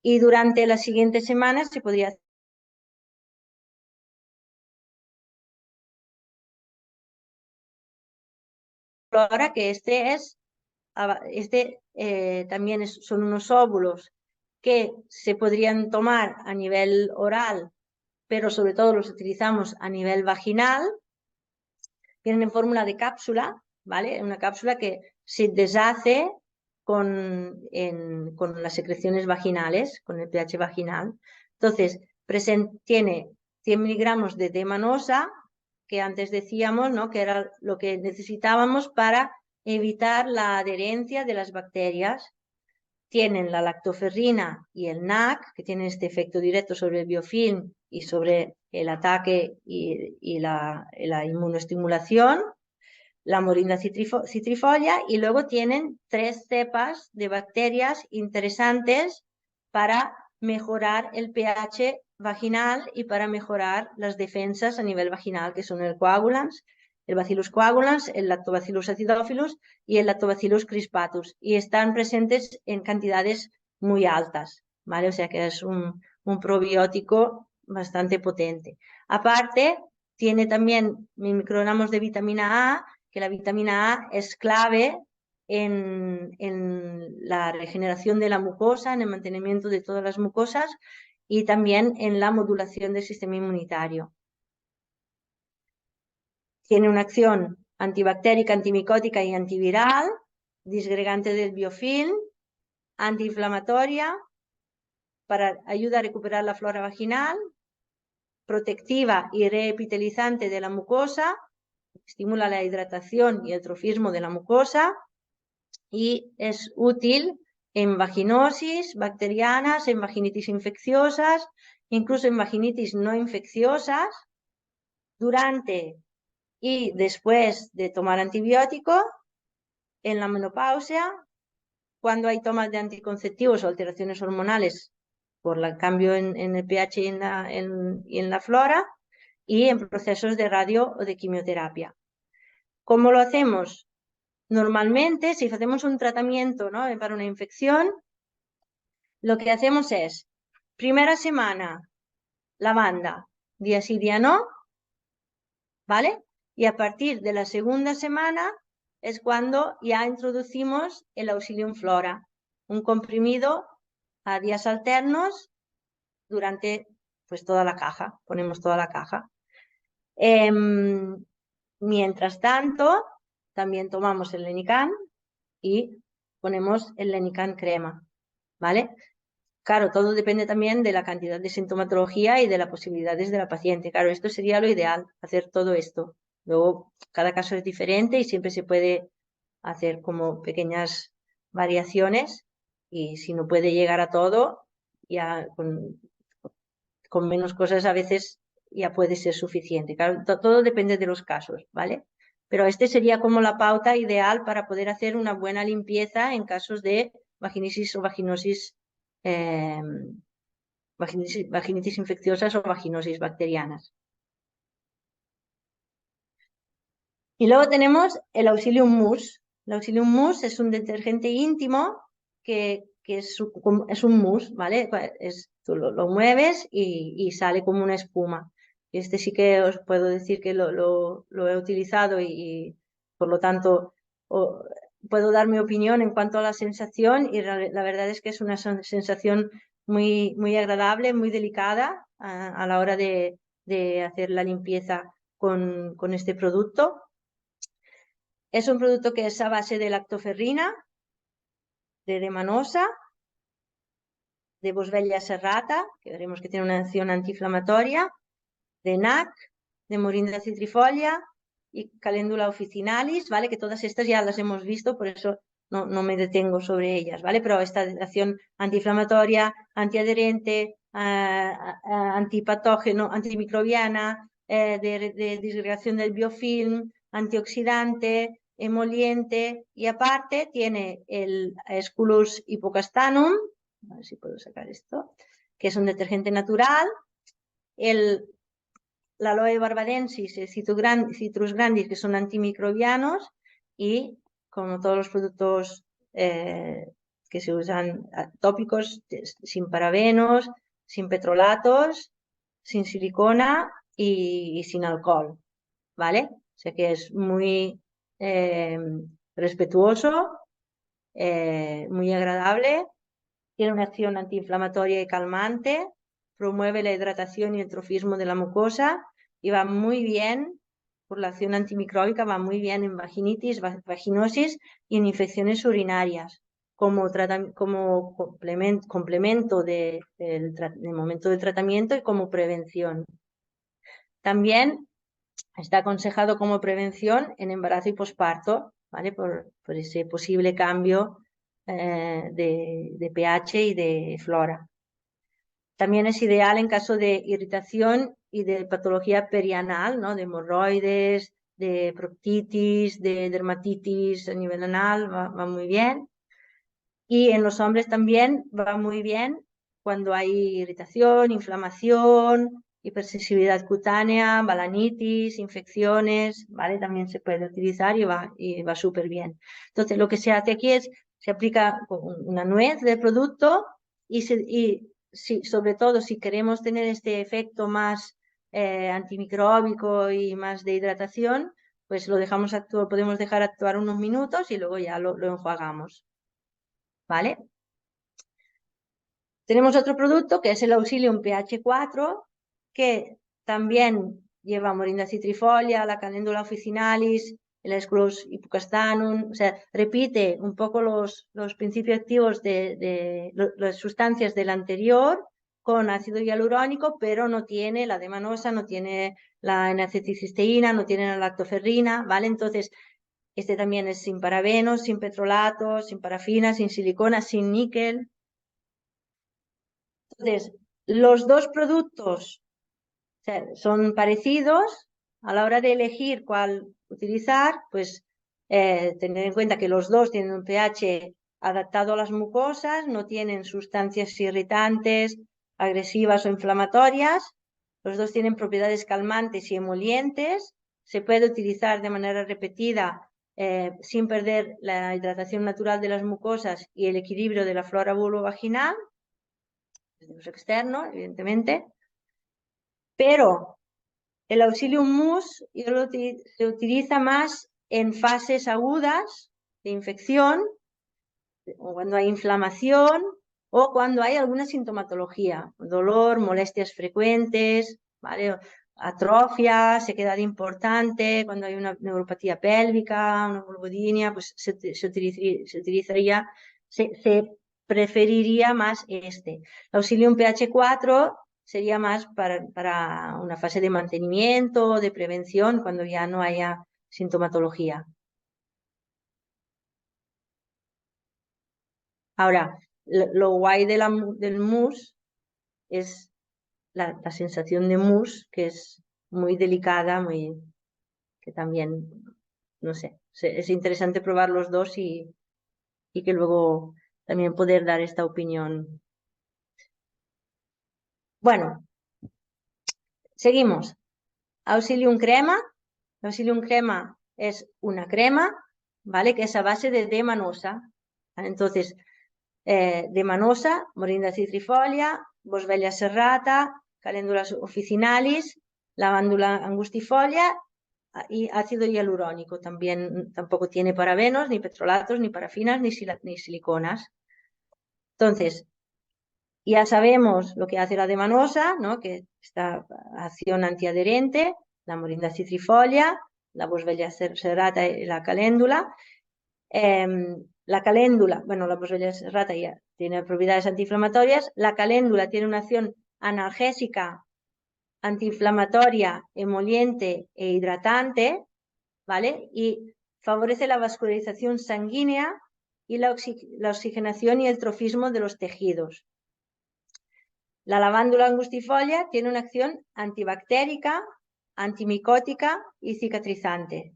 Y durante las siguientes semanas se podría hacer ahora que también son unos óvulos que se podrían tomar a nivel oral, pero sobre todo los utilizamos a nivel vaginal. Vienen en fórmula de cápsula, ¿vale? Una cápsula que se deshace con las secreciones vaginales, con el pH vaginal. Entonces, tiene 100 miligramos de D-manosa, que antes decíamos, ¿no?, que era lo que necesitábamos para evitar la adherencia de las bacterias. Tienen la lactoferrina y el NAC, que tienen este efecto directo sobre el biofilm y sobre el ataque y la inmunoestimulación, la moringa citrifolia, y luego tienen 3 cepas de bacterias interesantes para mejorar el pH vaginal y para mejorar las defensas a nivel vaginal, que son el coagulans, el Bacillus coagulans, el Lactobacillus acidophilus y el Lactobacillus crispatus, y están presentes en cantidades muy altas, ¿vale? O sea que es un probiótico bastante potente. Aparte, tiene también microgramos de vitamina A, que la vitamina A es clave en la regeneración de la mucosa, en el mantenimiento de todas las mucosas y también en la modulación del sistema inmunitario. Tiene una acción antibactérica, antimicótica y antiviral, disgregante del biofilm, antiinflamatoria, para ayuda a recuperar la flora vaginal, protectiva y reepitelizante de la mucosa, estimula la hidratación y el trofismo de la mucosa y es útil en vaginosis bacterianas, en vaginitis infecciosas, incluso en vaginitis no infecciosas, durante y después de tomar antibiótico, en la menopausia, cuando hay tomas de anticonceptivos o alteraciones hormonales por el cambio en el pH y en la flora, y en procesos de radio o de quimioterapia. ¿Cómo lo hacemos? Normalmente, si hacemos un tratamiento, ¿no?, para una infección, lo que hacemos es, primera semana, lavanda, día sí, día no, ¿vale? Y a partir de la segunda semana es cuando ya introducimos el Auxilium Flora, un comprimido a días alternos durante pues toda la caja, ponemos toda la caja. Mientras tanto, también tomamos el Lenican y ponemos el Lenican crema, ¿vale? Claro, todo depende también de la cantidad de sintomatología y de las posibilidades de la paciente. Claro, esto sería lo ideal, hacer todo esto. Luego, cada caso es diferente y siempre se puede hacer como pequeñas variaciones y si no puede llegar a todo, ya con menos cosas a veces ya puede ser suficiente. Claro, todo depende de los casos, ¿vale? Pero este sería como la pauta ideal para poder hacer una buena limpieza en casos de vaginitis o vaginosis, vaginitis infecciosas o vaginosis bacterianas. Y luego tenemos el Auxilium Mousse. El Auxilium Mousse es un detergente íntimo que que es un mousse, ¿vale? Tú lo mueves y sale como una espuma. Este sí que os puedo decir que lo he utilizado y por lo tanto puedo dar mi opinión en cuanto a la sensación y la verdad es que es una sensación muy, muy agradable, muy delicada a la hora de hacer la limpieza con este producto. Es un producto que es a base de lactoferrina, de Demanosa, de Boswellia serrata, que veremos que tiene una acción antiinflamatoria, de NAC, de Morinda citrifolia y Calendula officinalis, ¿vale? Que todas estas ya las hemos visto, por eso no me detengo sobre ellas, ¿vale? Pero esta acción antiinflamatoria, antiadherente, antipatógeno, antimicrobiana, de disgregación del biofilm, antioxidante, emoliente y aparte tiene el Aesculus hipocastanum, a ver si puedo sacar esto, que es un detergente natural, la aloe barbadensis, el citrus grandis, que son antimicrobianos, y como todos los productos que se usan tópicos, sin parabenos, sin petrolatos, sin silicona y sin alcohol, ¿vale? O sea que es muy respetuoso, muy agradable, tiene una acción antiinflamatoria y calmante, promueve la hidratación y el trofismo de la mucosa y va muy bien, por la acción antimicróbica, va muy bien en vaginitis, vaginosis y en infecciones urinarias, como complemento del momento del tratamiento y como prevención. También está aconsejado como prevención en embarazo y posparto, ¿vale? Por ese posible cambio de pH y de flora. También es ideal en caso de irritación y de patología perianal, ¿no? De hemorroides, de proctitis, de dermatitis a nivel anal, va muy bien. Y en los hombres también va muy bien cuando hay irritación, inflamación, hipersensibilidad cutánea, balanitis, infecciones, ¿vale? También se puede utilizar y va súper bien. Entonces, lo que se hace aquí es, se aplica una nuez del producto y sobre todo si queremos tener este efecto más antimicróbico y más de hidratación, pues lo podemos dejar actuar unos minutos y luego ya lo enjuagamos, ¿vale? Tenemos otro producto que es el Auxilium pH 4, que también lleva Morinda citrifolia, la Calendula officinalis, el Aesculus hipocastanum, o sea, repite un poco los principios activos de las sustancias del anterior con ácido hialurónico, pero no tiene la demanosa, no tiene la N-acetilcisteína, no tiene la lactoferrina, ¿vale? Entonces, este también es sin parabenos, sin petrolatos, sin parafina, sin silicona, sin níquel. Entonces, los dos productos, o sea, son parecidos. A la hora de elegir cuál utilizar, pues tener en cuenta que los dos tienen un pH adaptado a las mucosas, no tienen sustancias irritantes, agresivas o inflamatorias. Los dos tienen propiedades calmantes y emolientes. Se puede utilizar de manera repetida sin perder la hidratación natural de las mucosas y el equilibrio de la flora vulvovaginal, de uso externo, evidentemente. Pero el Auxilium Mousse se utiliza más en fases agudas de infección, o cuando hay inflamación, o cuando hay alguna sintomatología, dolor, molestias frecuentes, ¿vale? Atrofia, sequedad importante, cuando hay una neuropatía pélvica, una vulvodynia, pues se preferiría más este. Auxilium pH 4 sería más para una fase de mantenimiento, de prevención, cuando ya no haya sintomatología. Ahora, lo guay del mousse es la sensación de mousse, que es muy delicada, que también, no sé, es interesante probar los dos y que luego también poder dar esta opinión. Bueno, seguimos. Auxilium crema. Auxilium crema es una crema, ¿vale? Que es a base de D-manosa. Entonces, Demanosa, Morinda citrifolia, Boswellia serrata, Calendula officinalis, Lavandula angustifolia y ácido hialurónico. También tampoco tiene parabenos, ni petrolatos, ni parafinas, ni siliconas. Entonces, ya sabemos lo que hace la demanosa, ¿no? Que esta acción antiadherente, la Morinda citrifolia, la Boswellia serrata y la caléndula. La caléndula, bueno, la Boswellia serrata ya tiene propiedades antiinflamatorias. La caléndula tiene una acción analgésica, antiinflamatoria, emoliente e hidratante, ¿vale? Y favorece la vascularización sanguínea y la oxigenación y el trofismo de los tejidos. La lavándula angustifolia tiene una acción antibactérica, antimicótica y cicatrizante.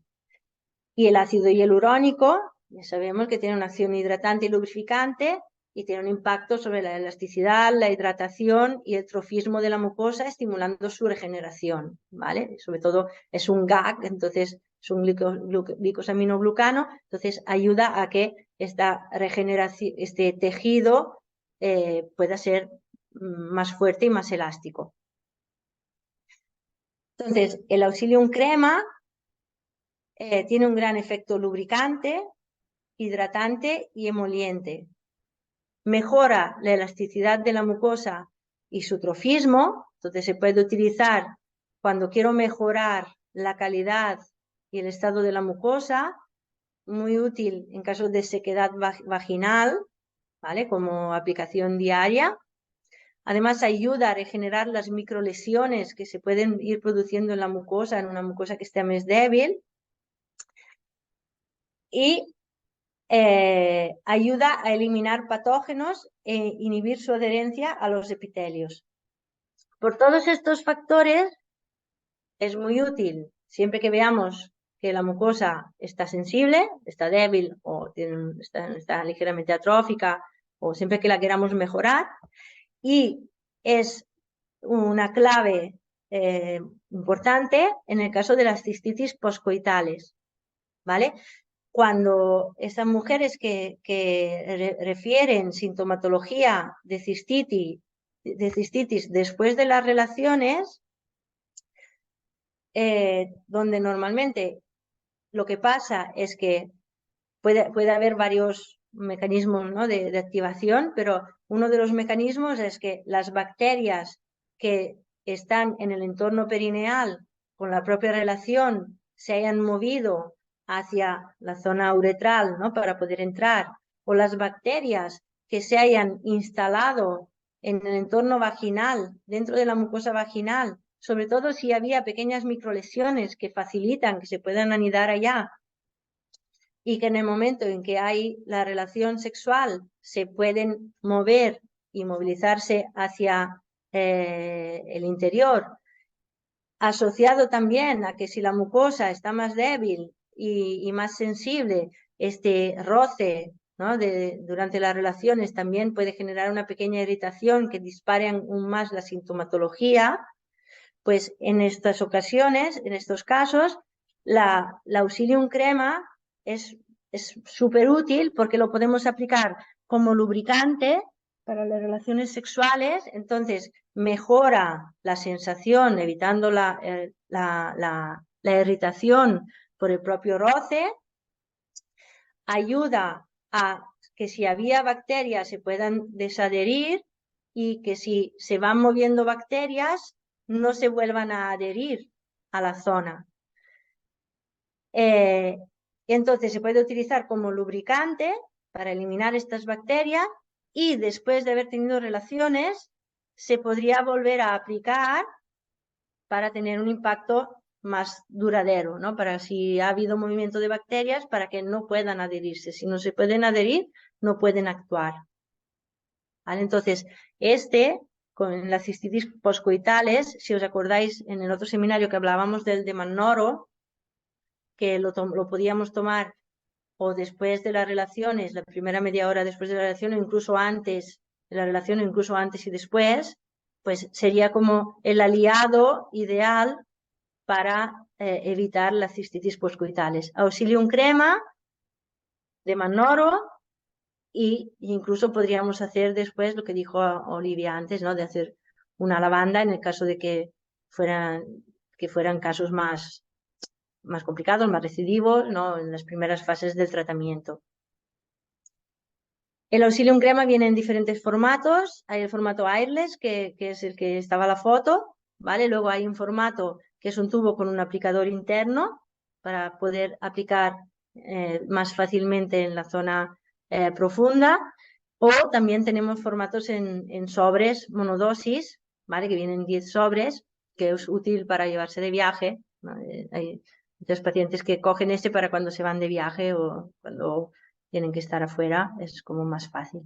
Y el ácido hialurónico, ya sabemos que tiene una acción hidratante y lubrificante y tiene un impacto sobre la elasticidad, la hidratación y el trofismo de la mucosa, estimulando su regeneración, ¿vale? Sobre todo es un GAG, entonces es un glicosaminoglucano, entonces ayuda a que esta regeneración, este tejido pueda ser más fuerte y más elástico. Entonces, el Auxilium crema tiene un gran efecto lubricante, hidratante y emoliente. Mejora la elasticidad de la mucosa y su trofismo, entonces se puede utilizar cuando quiero mejorar la calidad y el estado de la mucosa, muy útil en caso de sequedad vaginal, ¿vale? Como aplicación diaria. Además, ayuda a regenerar las microlesiones que se pueden ir produciendo en la mucosa, en una mucosa que esté más débil. Y ayuda a eliminar patógenos e inhibir su adherencia a los epitelios. Por todos estos factores es muy útil siempre que veamos que la mucosa está sensible, está débil o está ligeramente atrófica o siempre que la queramos mejorar, y es una clave importante en el caso de las cistitis poscoitales, ¿vale? Cuando esas mujeres que refieren sintomatología de cistitis después de las relaciones, donde normalmente lo que pasa es que puede haber varios mecanismos, ¿no? de activación, pero uno de los mecanismos es que las bacterias que están en el entorno perineal con la propia relación se hayan movido hacia la zona uretral, ¿no? Para poder entrar, o las bacterias que se hayan instalado en el entorno vaginal, dentro de la mucosa vaginal, sobre todo si había pequeñas microlesiones que facilitan que se puedan anidar allá, y que en el momento en que hay la relación sexual se pueden mover y movilizarse hacia el interior, asociado también a que si la mucosa está más débil y más sensible, este roce, ¿no? durante las relaciones también puede generar una pequeña irritación que dispare aún más la sintomatología. Pues en estas ocasiones, en estos casos, la Auxilium crema es súper útil porque lo podemos aplicar como lubricante para las relaciones sexuales, entonces mejora la sensación, evitando la irritación por el propio roce, ayuda a que si había bacterias se puedan desadherir y que si se van moviendo bacterias no se vuelvan a adherir a la zona. Entonces se puede utilizar como lubricante para eliminar estas bacterias y después de haber tenido relaciones se podría volver a aplicar para tener un impacto más duradero, ¿no? Para si ha habido movimiento de bacterias, para que no puedan adherirse. Si no se pueden adherir, no pueden actuar. ¿Vale? Entonces, con las cistitis poscoitales, si os acordáis en el otro seminario que hablábamos del Demannoro, que lo podíamos tomar o después de las relaciones, la primera media hora después de la relación, o incluso antes de la relación, o incluso antes y después, pues sería como el aliado ideal para evitar las cistitis poscoitales. Auxilium crema, Demannoro y incluso podríamos hacer después lo que dijo Olivia antes, ¿no? De hacer una lavanda en el caso de que fueran casos más complicados, más recidivos, ¿no? En las primeras fases del tratamiento. El Auxilium Crema viene en diferentes formatos. Hay el formato airless, que es el que estaba en la foto, ¿vale? Luego hay un formato que es un tubo con un aplicador interno para poder aplicar más fácilmente en la zona profunda. O también tenemos formatos en sobres monodosis, ¿vale? Que vienen 10 sobres, que es útil para llevarse de viaje, ¿no? Hay muchos pacientes que cogen este para cuando se van de viaje o cuando tienen que estar afuera, es como más fácil.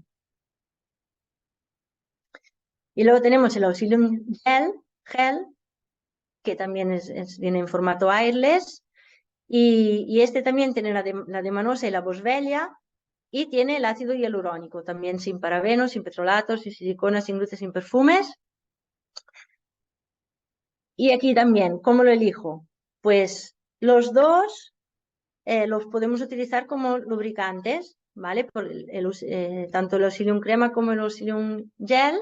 Y luego tenemos el Auxilium Gel, que también viene en formato airless, y este también tiene la demanosa y la boswellia, y tiene el ácido hialurónico, también sin parabenos, sin petrolatos, sin siliconas, sin gluten, sin perfumes. Y aquí también, ¿cómo lo elijo? Pues los dos los podemos utilizar como lubricantes, ¿vale? Tanto el Auxilium Crema como el Auxilium Gel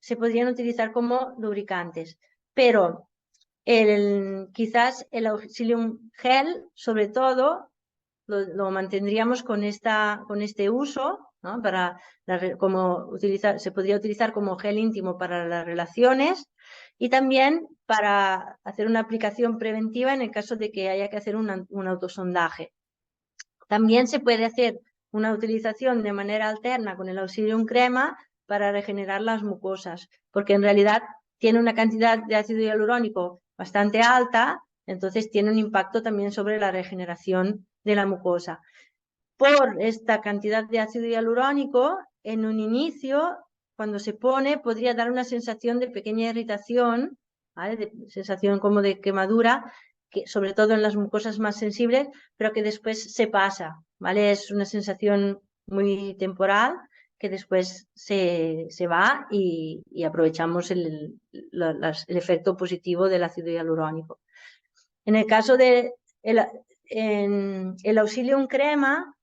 se podrían utilizar como lubricantes, pero quizás el Auxilium Gel, sobre todo, lo mantendríamos con este uso, ¿no? Se podría utilizar como gel íntimo para las relaciones y también para hacer una aplicación preventiva en el caso de que haya que hacer un autosondaje. También se puede hacer una utilización de manera alterna con el Auxilium Crema para regenerar las mucosas, porque en realidad tiene una cantidad de ácido hialurónico bastante alta, entonces tiene un impacto también sobre la regeneración de la mucosa. Por esta cantidad de ácido hialurónico, en un inicio, cuando se pone, podría dar una sensación de pequeña irritación, ¿vale? De sensación como de quemadura, que, sobre todo en las mucosas más sensibles, pero que después se pasa, ¿vale? Es una sensación muy temporal que después se va y aprovechamos el efecto positivo del ácido hialurónico. En el caso de el Auxilium Crema,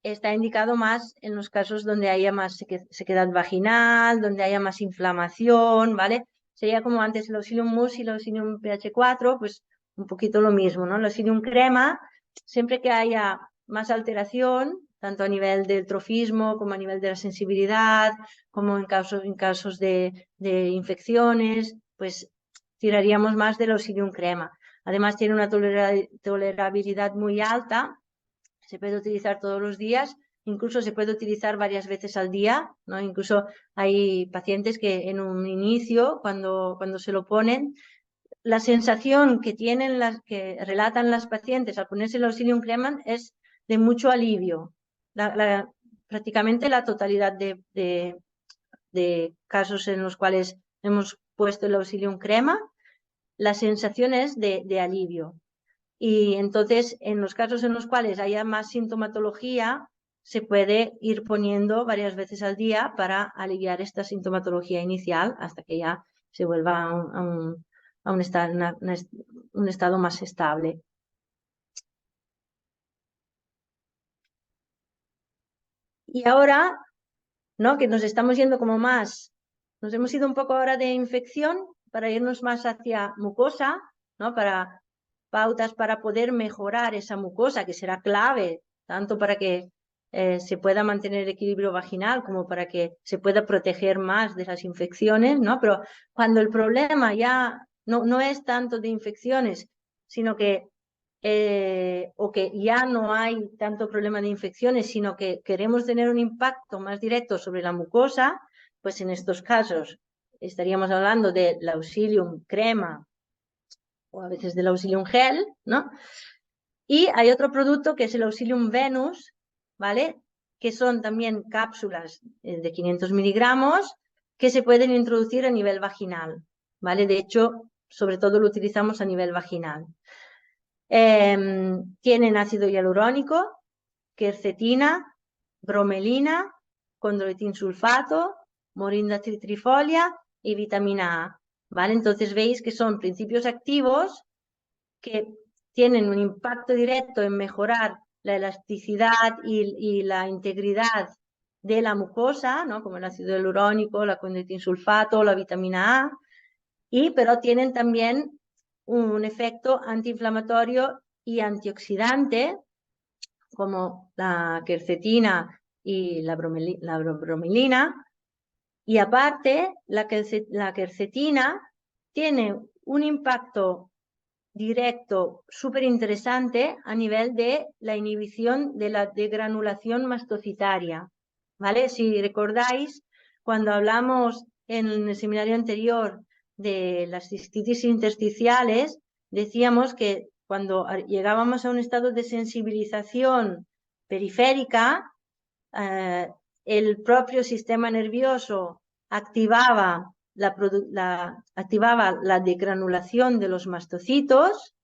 está indicado más en los casos donde haya más sequedad vaginal, donde haya más inflamación, ¿vale? Sería como antes el Auxilium Mousse y el Auxilium pH4, pues un poquito lo mismo, ¿no? El Auxilium Crema, siempre que haya más alteración, tanto a nivel del trofismo como a nivel de la sensibilidad, como en casos de infecciones, pues tiraríamos más del Auxilium Crema. Además tiene una tolerabilidad muy alta, se puede utilizar todos los días, incluso se puede utilizar varias veces al día, ¿no? Incluso hay pacientes que en un inicio, cuando se lo ponen, la sensación que tienen que relatan las pacientes al ponerse el Auxilium Crema es de mucho alivio. Prácticamente la totalidad de casos en los cuales hemos puesto el Auxilium Crema, la sensación es de alivio. Y entonces, en los casos en los cuales haya más sintomatología, se puede ir poniendo varias veces al día para aliviar esta sintomatología inicial hasta que ya se vuelva a un estado más estable. Y ahora, ¿no? Que nos estamos yendo como más, nos hemos ido un poco ahora de infección para irnos más hacia mucosa, ¿no? Para pautas para poder mejorar esa mucosa, que será clave, tanto para que se pueda mantener el equilibrio vaginal como para que se pueda proteger más de las infecciones, ¿no? Pero cuando el problema ya no es tanto de infecciones, sino que o que ya no hay tanto problema de infecciones, sino que queremos tener un impacto más directo sobre la mucosa, pues en estos casos estaríamos hablando del Auxilium Crema o a veces del Auxilium Gel, ¿no? Y hay otro producto que es el Auxilium Venus, ¿vale? Que son también cápsulas de 500 miligramos que se pueden introducir a nivel vaginal, ¿vale? De hecho, sobre todo lo utilizamos a nivel vaginal. Tienen ácido hialurónico, quercetina, bromelina, condroitin sulfato, morinda citrifolia y vitamina A, ¿vale? Entonces veis que son principios activos que tienen un impacto directo en mejorar la elasticidad y la integridad de la mucosa, ¿no? Como el ácido hialurónico, la condroitinsulfato, la vitamina A, pero tienen también un efecto antiinflamatorio y antioxidante, como la quercetina y la bromelaina. Y aparte, la quercetina tiene un impacto directo súper interesante a nivel de la inhibición de la degranulación mastocitaria, ¿vale? Si recordáis, cuando hablamos en el seminario anterior de las cistitis intersticiales, decíamos que cuando llegábamos a un estado de sensibilización periférica, el propio sistema nervioso activaba la degranulación de los mastocitos,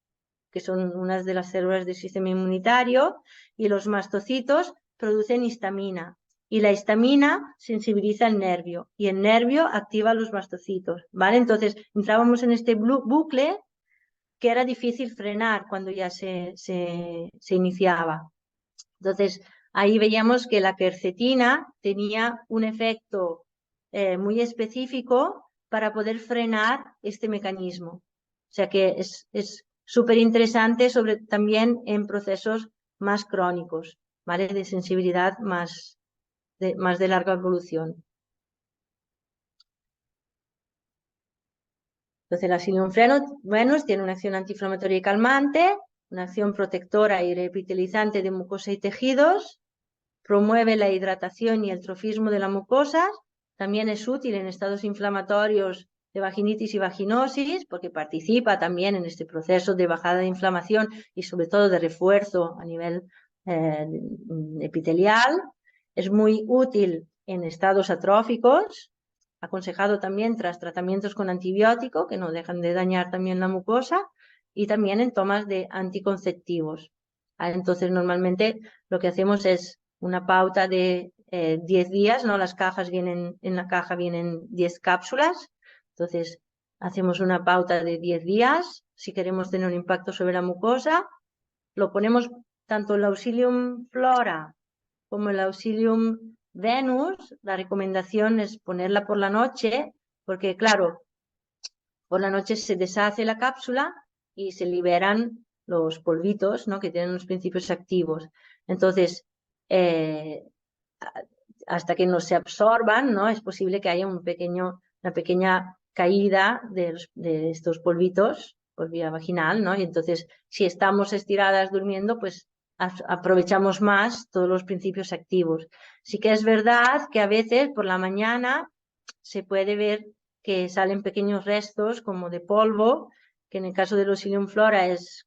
que son unas de las células del sistema inmunitario, y los mastocitos producen histamina. Y la histamina sensibiliza el nervio, y el nervio activa los mastocitos, ¿vale? Entonces entrábamos en este bucle que era difícil frenar cuando ya se iniciaba. Entonces, ahí veíamos que la quercetina tenía un efecto muy específico para poder frenar este mecanismo. O sea que es súper interesante también en procesos más crónicos, ¿vale? De sensibilidad más de larga evolución. Entonces, la Psyllium venus tiene una acción antiinflamatoria y calmante, una acción protectora y repitelizante de mucosa y tejidos, promueve la hidratación y el trofismo de la mucosa, también es útil en estados inflamatorios de vaginitis y vaginosis, porque participa también en este proceso de bajada de inflamación y sobre todo de refuerzo a nivel epitelial. Es muy útil en estados atróficos, aconsejado también tras tratamientos con antibiótico, que no dejan de dañar también la mucosa, y también en tomas de anticonceptivos. Entonces, normalmente lo que hacemos es una pauta de 10 días, ¿no? En la caja vienen 10 cápsulas, entonces hacemos una pauta de 10 días, si queremos tener un impacto sobre la mucosa, lo ponemos tanto el Auxilium Flora como el Auxilium Venus, la recomendación es ponerla por la noche, porque claro, por la noche se deshace la cápsula y se liberan los polvitos, ¿no? Que tienen los principios activos. Entonces, hasta que no se absorban, ¿no? Es posible que haya una pequeña caída de estos polvitos por vía vaginal, ¿no? Y entonces, si estamos estiradas durmiendo, pues aprovechamos más todos los principios activos. Sí que es verdad que a veces por la mañana se puede ver que salen pequeños restos como de polvo, que en el caso del Auxilium Flora es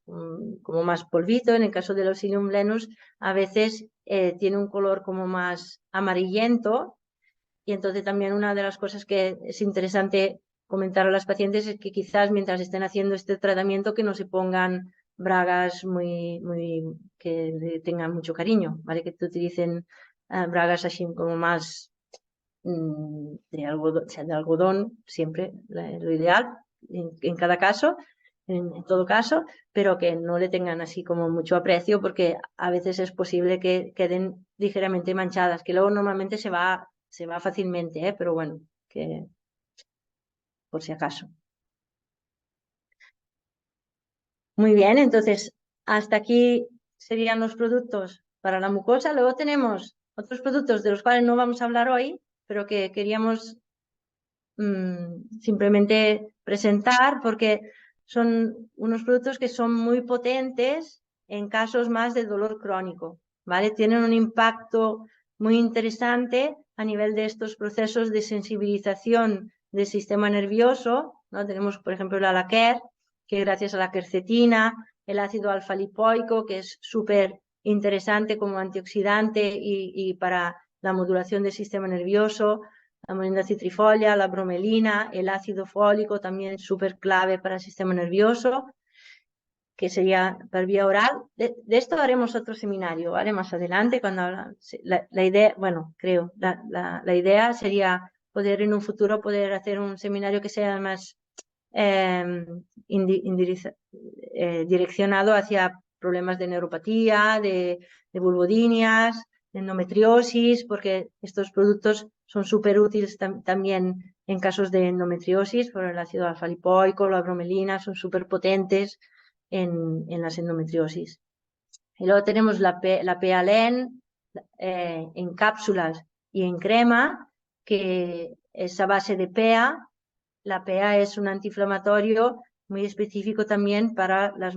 como más polvito, en el caso del Auxilium Venus a veces tiene un color como más amarillento, y entonces también una de las cosas que es interesante comentar a las pacientes es que quizás mientras estén haciendo este tratamiento que no se pongan bragas que tengan mucho cariño, ¿vale? Que utilicen bragas así como más de algodón siempre, lo ideal en cada caso, en todo caso, pero que no le tengan así como mucho aprecio, porque a veces es posible que queden ligeramente manchadas, que luego normalmente se va fácilmente, pero bueno, que por si acaso. Muy bien, entonces hasta aquí serían los productos para la mucosa. Luego tenemos otros productos de los cuales no vamos a hablar hoy, pero que queríamos simplemente presentar, porque son unos productos que son muy potentes en casos más de dolor crónico, ¿vale? Tienen un impacto muy interesante a nivel de estos procesos de sensibilización del sistema nervioso, ¿no? Tenemos, por ejemplo, la Alaquer, que gracias a la quercetina, el ácido alfa-lipoico, que es súper interesante como antioxidante y para la modulación del sistema nervioso, la moringa citrifolia, la bromelina, el ácido fólico también súper clave para el sistema nervioso, que sería por vía oral. De esto haremos otro seminario, ¿vale? Más adelante, cuando la idea, bueno, creo, la idea sería poder en un futuro poder hacer un seminario que sea más direccionado hacia problemas de neuropatía, de vulvodinias, de endometriosis, porque estos productos son súper útiles también en casos de endometriosis, por el ácido alfa-lipoico, la bromelina, son súper potentes en las endometriosis. Y luego tenemos la Pealen en cápsulas y en crema, que es a base de PEA. La PEA es un antiinflamatorio muy específico también para las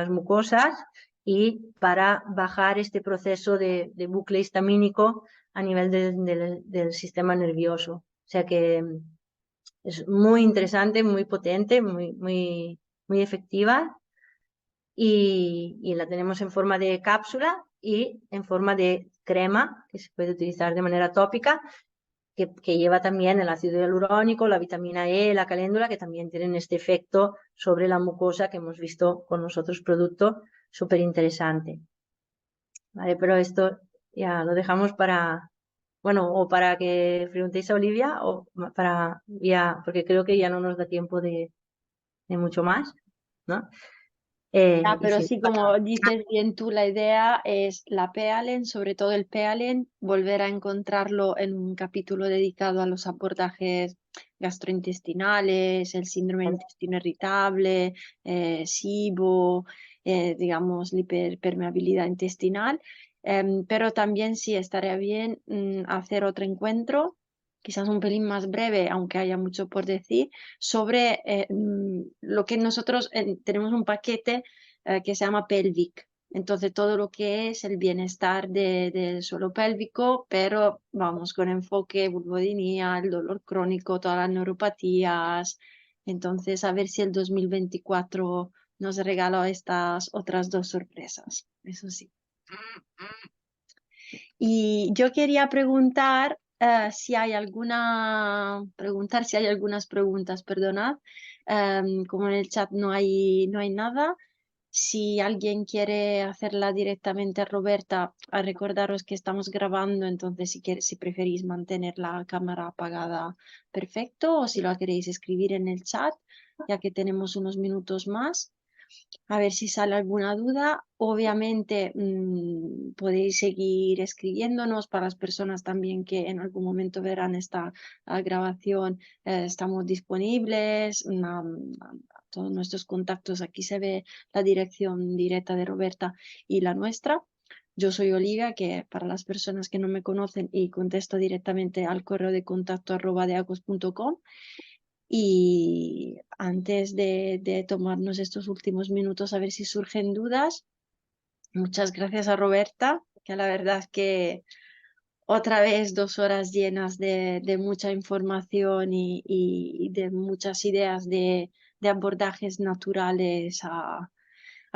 mucosas y para bajar este proceso de bucle histamínico a nivel del sistema nervioso. O sea que es muy interesante, muy potente, muy efectiva. Y la tenemos en forma de cápsula y en forma de crema, que se puede utilizar de manera tópica, que lleva también el ácido hialurónico, la vitamina E, la caléndula, que también tienen este efecto sobre la mucosa que hemos visto con los otros productos, súper interesante. Vale, pero esto ya lo dejamos para, bueno, o para que preguntéis a Olivia, o para, ya, porque creo que ya no nos da tiempo de mucho más, ¿no? Y Pero sí, sí, como dices bien tú, la idea es la Pealen, sobre todo el Pealen, volver a encontrarlo en un capítulo dedicado a los abordajes gastrointestinales, el síndrome del intestino irritable, SIBO, digamos, la hiperpermeabilidad intestinal. Pero también sí estaría bien hacer otro encuentro, quizás un pelín más breve, aunque haya mucho por decir, sobre lo que nosotros tenemos un paquete que se llama Pelvic. Entonces, todo lo que es el bienestar del suelo pélvico, pero vamos, con enfoque vulvodynia, el dolor crónico, todas las neuropatías. Entonces, a ver si el 2024 nos regala estas otras dos sorpresas. Eso sí. Y yo quería preguntar si hay si hay algunas preguntas, perdonad. Como en el chat no hay nada. Si alguien quiere hacerla directamente a Roberta, a recordaros que estamos grabando, entonces si preferís mantener la cámara apagada, perfecto, o si lo queréis escribir en el chat, ya que tenemos unos minutos más. A ver si sale alguna duda. Obviamente podéis seguir escribiéndonos para las personas también que en algún momento verán esta grabación. Estamos disponibles. Todos nuestros contactos. Aquí se ve la dirección directa de Roberta y la nuestra. Yo soy Olivia, que para las personas que no me conocen y contesto directamente al correo de contacto @deacos.com. Y antes de tomarnos estos últimos minutos a ver si surgen dudas, muchas gracias a Roberta, que la verdad es que otra vez 2 horas llenas de mucha información y de muchas ideas de abordajes naturales a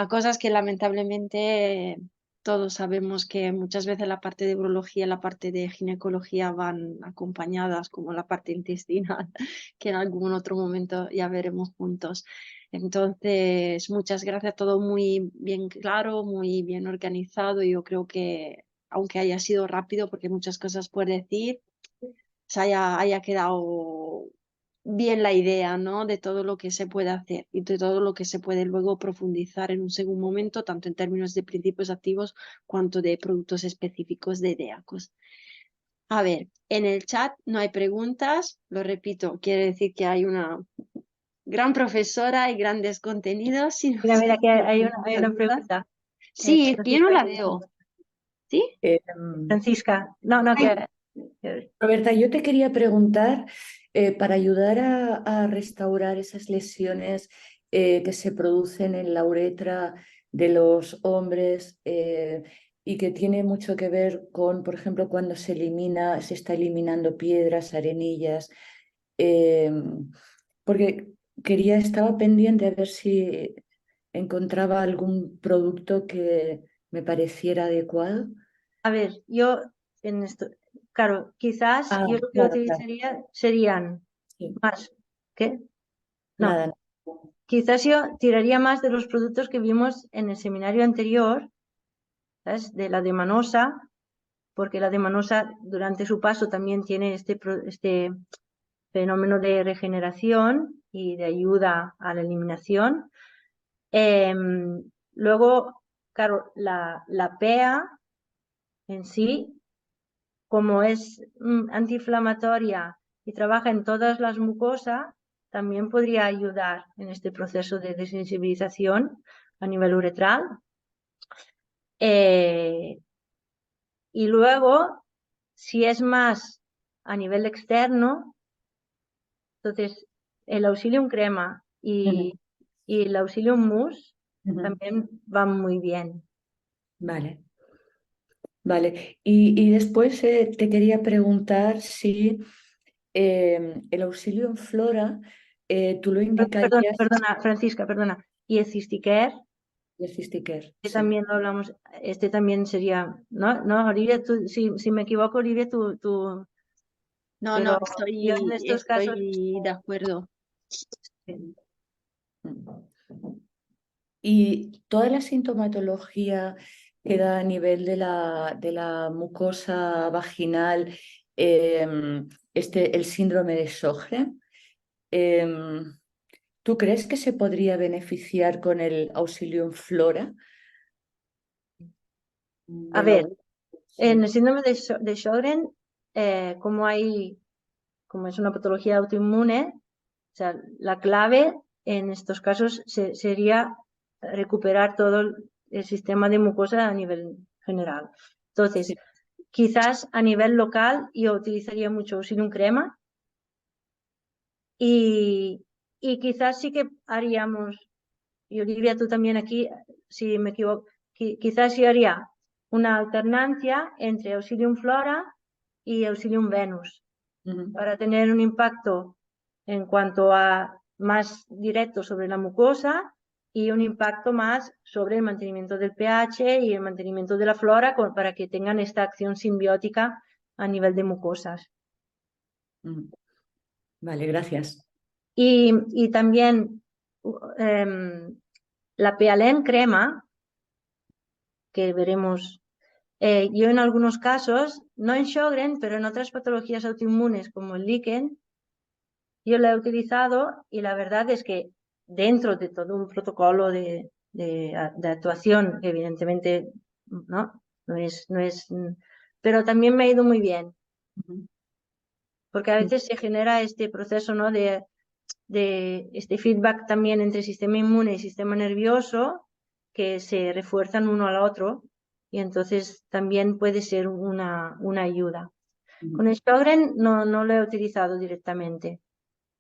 cosas que lamentablemente todos sabemos que muchas veces la parte de urología y la parte de ginecología van acompañadas, como la parte intestinal, que en algún otro momento ya veremos juntos. Entonces, muchas gracias, todo muy bien claro, muy bien organizado. Yo creo que, aunque haya sido rápido, porque hay muchas cosas por decir, se haya quedado bien la idea, ¿no? De todo lo que se puede hacer y de todo lo que se puede luego profundizar en un segundo momento, tanto en términos de principios activos cuanto de productos específicos de DEACOS. A ver, en el chat no hay preguntas, lo repito, quiere decir que hay una gran profesora y grandes contenidos. Si no mira, que hay una dudas. pregunta. Sí, yo no Francisca, la veo. ¿Sí? Francisca, no, que... Roberta, yo te quería preguntar, para ayudar a restaurar esas lesiones que se producen en la uretra de los hombres y que tiene mucho que ver con, por ejemplo, cuando se está eliminando piedras, arenillas, eh, porque estaba pendiente a ver si encontraba algún producto que me pareciera adecuado. A ver, yo en esto, claro, quizás yo lo que Claro, utilizaría serían sí. más, ¿qué? No, Nada. quizás yo tiraría más de los productos que vimos en el seminario anterior, ¿sabes? De la demanosa, porque la demanosa durante su paso también tiene este fenómeno de regeneración y de ayuda a la eliminación. Luego claro, la PEA en sí, como es antiinflamatoria y trabaja en todas las mucosas, también podría ayudar en este proceso de desensibilización a nivel uretral. Y luego, si es más a nivel externo, entonces el Auxilium crema y el Auxilium mousse también van muy bien. Vale, vale. Y después te quería preguntar si el Auxilium Flora tú lo indicarías. Perdona, Francisca, perdona. Y el Cysticare, El Cistiquer, que sí. también lo hablamos, este también sería, ¿no? Olivia, tú, si me equivoco, Olivia, tú, No, pero yo en estoy, estos casos, estoy de acuerdo. Y toda la sintomatología que da a nivel de la mucosa vaginal, el síndrome de Sjögren, ¿tú crees que se podría beneficiar con el Auxilium Flora? a De la ver, U? en el Sí, síndrome de Sjögren, como es una patología autoinmune, o sea, la clave en estos casos sería recuperar todo el sistema de mucosa a nivel general. Entonces, sí. quizás a nivel local yo utilizaría mucho Auxilium crema y quizás sí que haríamos, y Olivia, tú también aquí, si me equivoco, quizás sí haría una alternancia entre Auxilium Flora y Auxilium Venus Ujú, para tener un impacto en cuanto a más directo sobre la mucosa y un impacto más sobre el mantenimiento del pH y el mantenimiento de la flora para que tengan esta acción simbiótica a nivel de mucosas. ujú. Vale, gracias. Y también la Pealen crema, que veremos, yo en algunos casos, no en Sjögren, pero en otras patologías autoinmunes como el líquen, yo la he utilizado y la verdad es que dentro de todo un protocolo de actuación, que evidentemente no es, pero también me ha ido muy bien, Ujú. porque a veces se genera este proceso, ¿no? de este feedback también entre sistema inmune y sistema nervioso que se refuerzan uno al otro y entonces también puede ser una ayuda. Con el Sjögren no lo he utilizado directamente,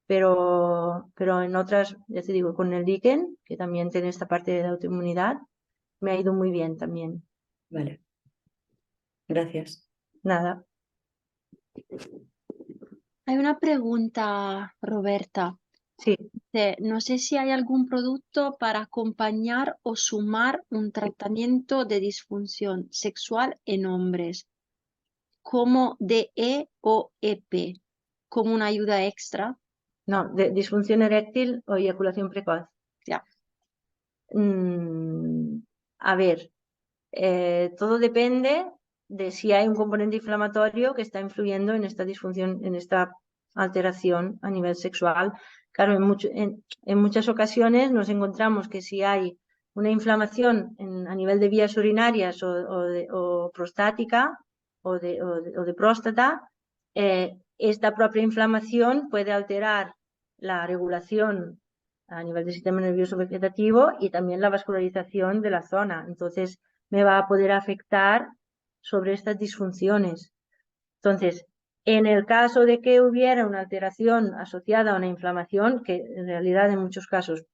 pero en otras, ya te digo, con el Líquen, que también tiene esta parte de la autoinmunidad, me ha ido muy bien también. Vale, gracias. Nada. Hay una pregunta, Roberta. Sí, No sé si hay algún producto para acompañar o sumar un tratamiento de disfunción sexual en hombres, como DE o EP, como una ayuda extra. no, de disfunción eréctil o eyaculación precoz. Ya. A ver, todo depende de si hay un componente inflamatorio que está influyendo en esta disfunción, en esta alteración a nivel sexual. Claro, en muchas ocasiones nos encontramos que si hay una inflamación a nivel de vías urinarias o prostática o de próstata, esta propia inflamación puede alterar la regulación a nivel del sistema nervioso vegetativo y también la vascularización de la zona. Entonces, me va a poder afectar sobre estas disfunciones. Entonces, en el caso de que hubiera una alteración asociada a una inflamación, que en realidad en muchos casos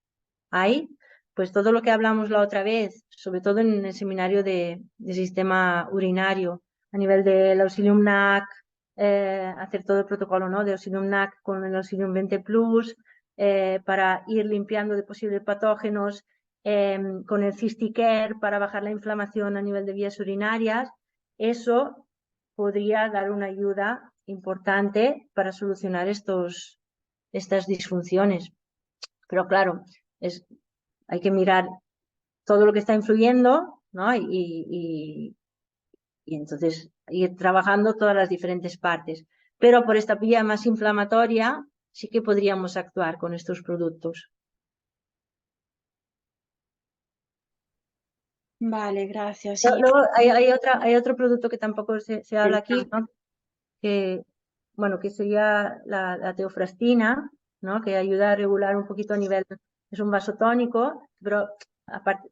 hay, pues todo lo que hablamos la otra vez, sobre todo en el seminario de sistema urinario, a nivel del Auxilium NAC, hacer todo el protocolo, ¿no? de Auxilium NAC con el Auxilium 20 Plus, para ir limpiando de posibles patógenos, con el Cysticare para bajar la inflamación a nivel de vías urinarias, eso podría dar una ayuda importante para solucionar estas disfunciones. Pero claro, hay que mirar todo lo que está influyendo, ¿no? Y entonces ir trabajando todas las diferentes partes. Pero por esta vía más inflamatoria sí que podríamos actuar con estos productos. Vale, gracias. Luego hay otro producto que tampoco se habla aquí, ¿no? Que, bueno, que sería la teofrastina, ¿no? Que ayuda a regular un poquito a nivel, es un vasotónico, pero aparte,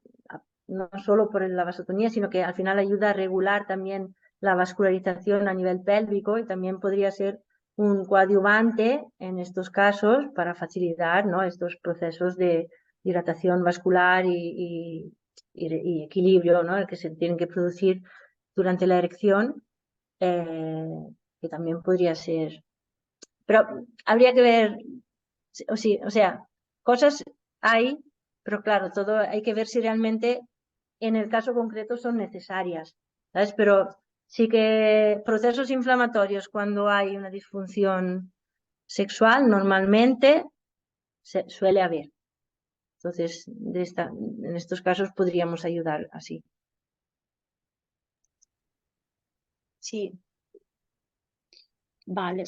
no solo por la vasotonía, sino que al final ayuda a regular también la vascularización a nivel pélvico y también podría ser un coadyuvante en estos casos para facilitar, ¿no? Estos procesos de hidratación vascular y equilibrio, ¿no? Que se tienen que producir durante la erección, que también podría ser. Pero habría que ver, o sea, cosas hay, pero claro, todo hay que ver si realmente en el caso concreto son necesarias, ¿sabes? Pero sí que procesos inflamatorios cuando hay una disfunción sexual normalmente se suele haber. Entonces, en estos casos podríamos ayudar así. Sí, vale.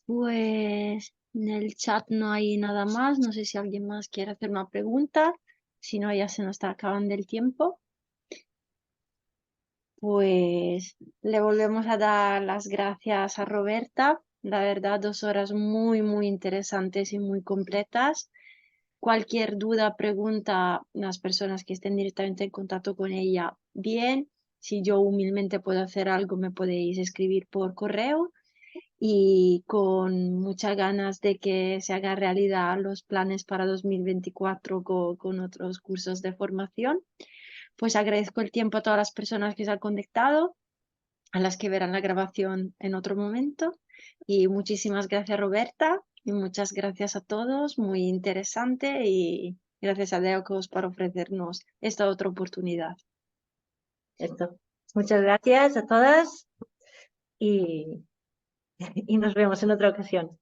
Pues en el chat no hay nada más. No sé si alguien más quiere hacer una pregunta. Si no, ya se nos está acabando el tiempo. Pues le volvemos a dar las gracias a Roberta. La verdad, 2 horas muy, muy interesantes y muy completas. Cualquier duda, pregunta, las personas que estén directamente en contacto con ella, bien. Si yo humildemente puedo hacer algo, me podéis escribir por correo y con muchas ganas de que se haga realidad los planes para 2024 con otros cursos de formación. Pues agradezco el tiempo a todas las personas que se han conectado, a las que verán la grabación en otro momento. Y muchísimas gracias, Roberta, y muchas gracias a todos, muy interesante, y gracias a Deocos por ofrecernos esta otra oportunidad. Esto. Muchas gracias a todas y, y nos vemos en otra ocasión.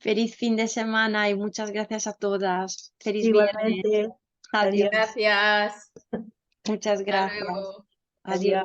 Feliz fin de semana y muchas gracias a todas. Feliz viernes. Igualmente. Adiós. Adiós. Gracias. Muchas Hasta gracias. luego. Adiós. Adiós.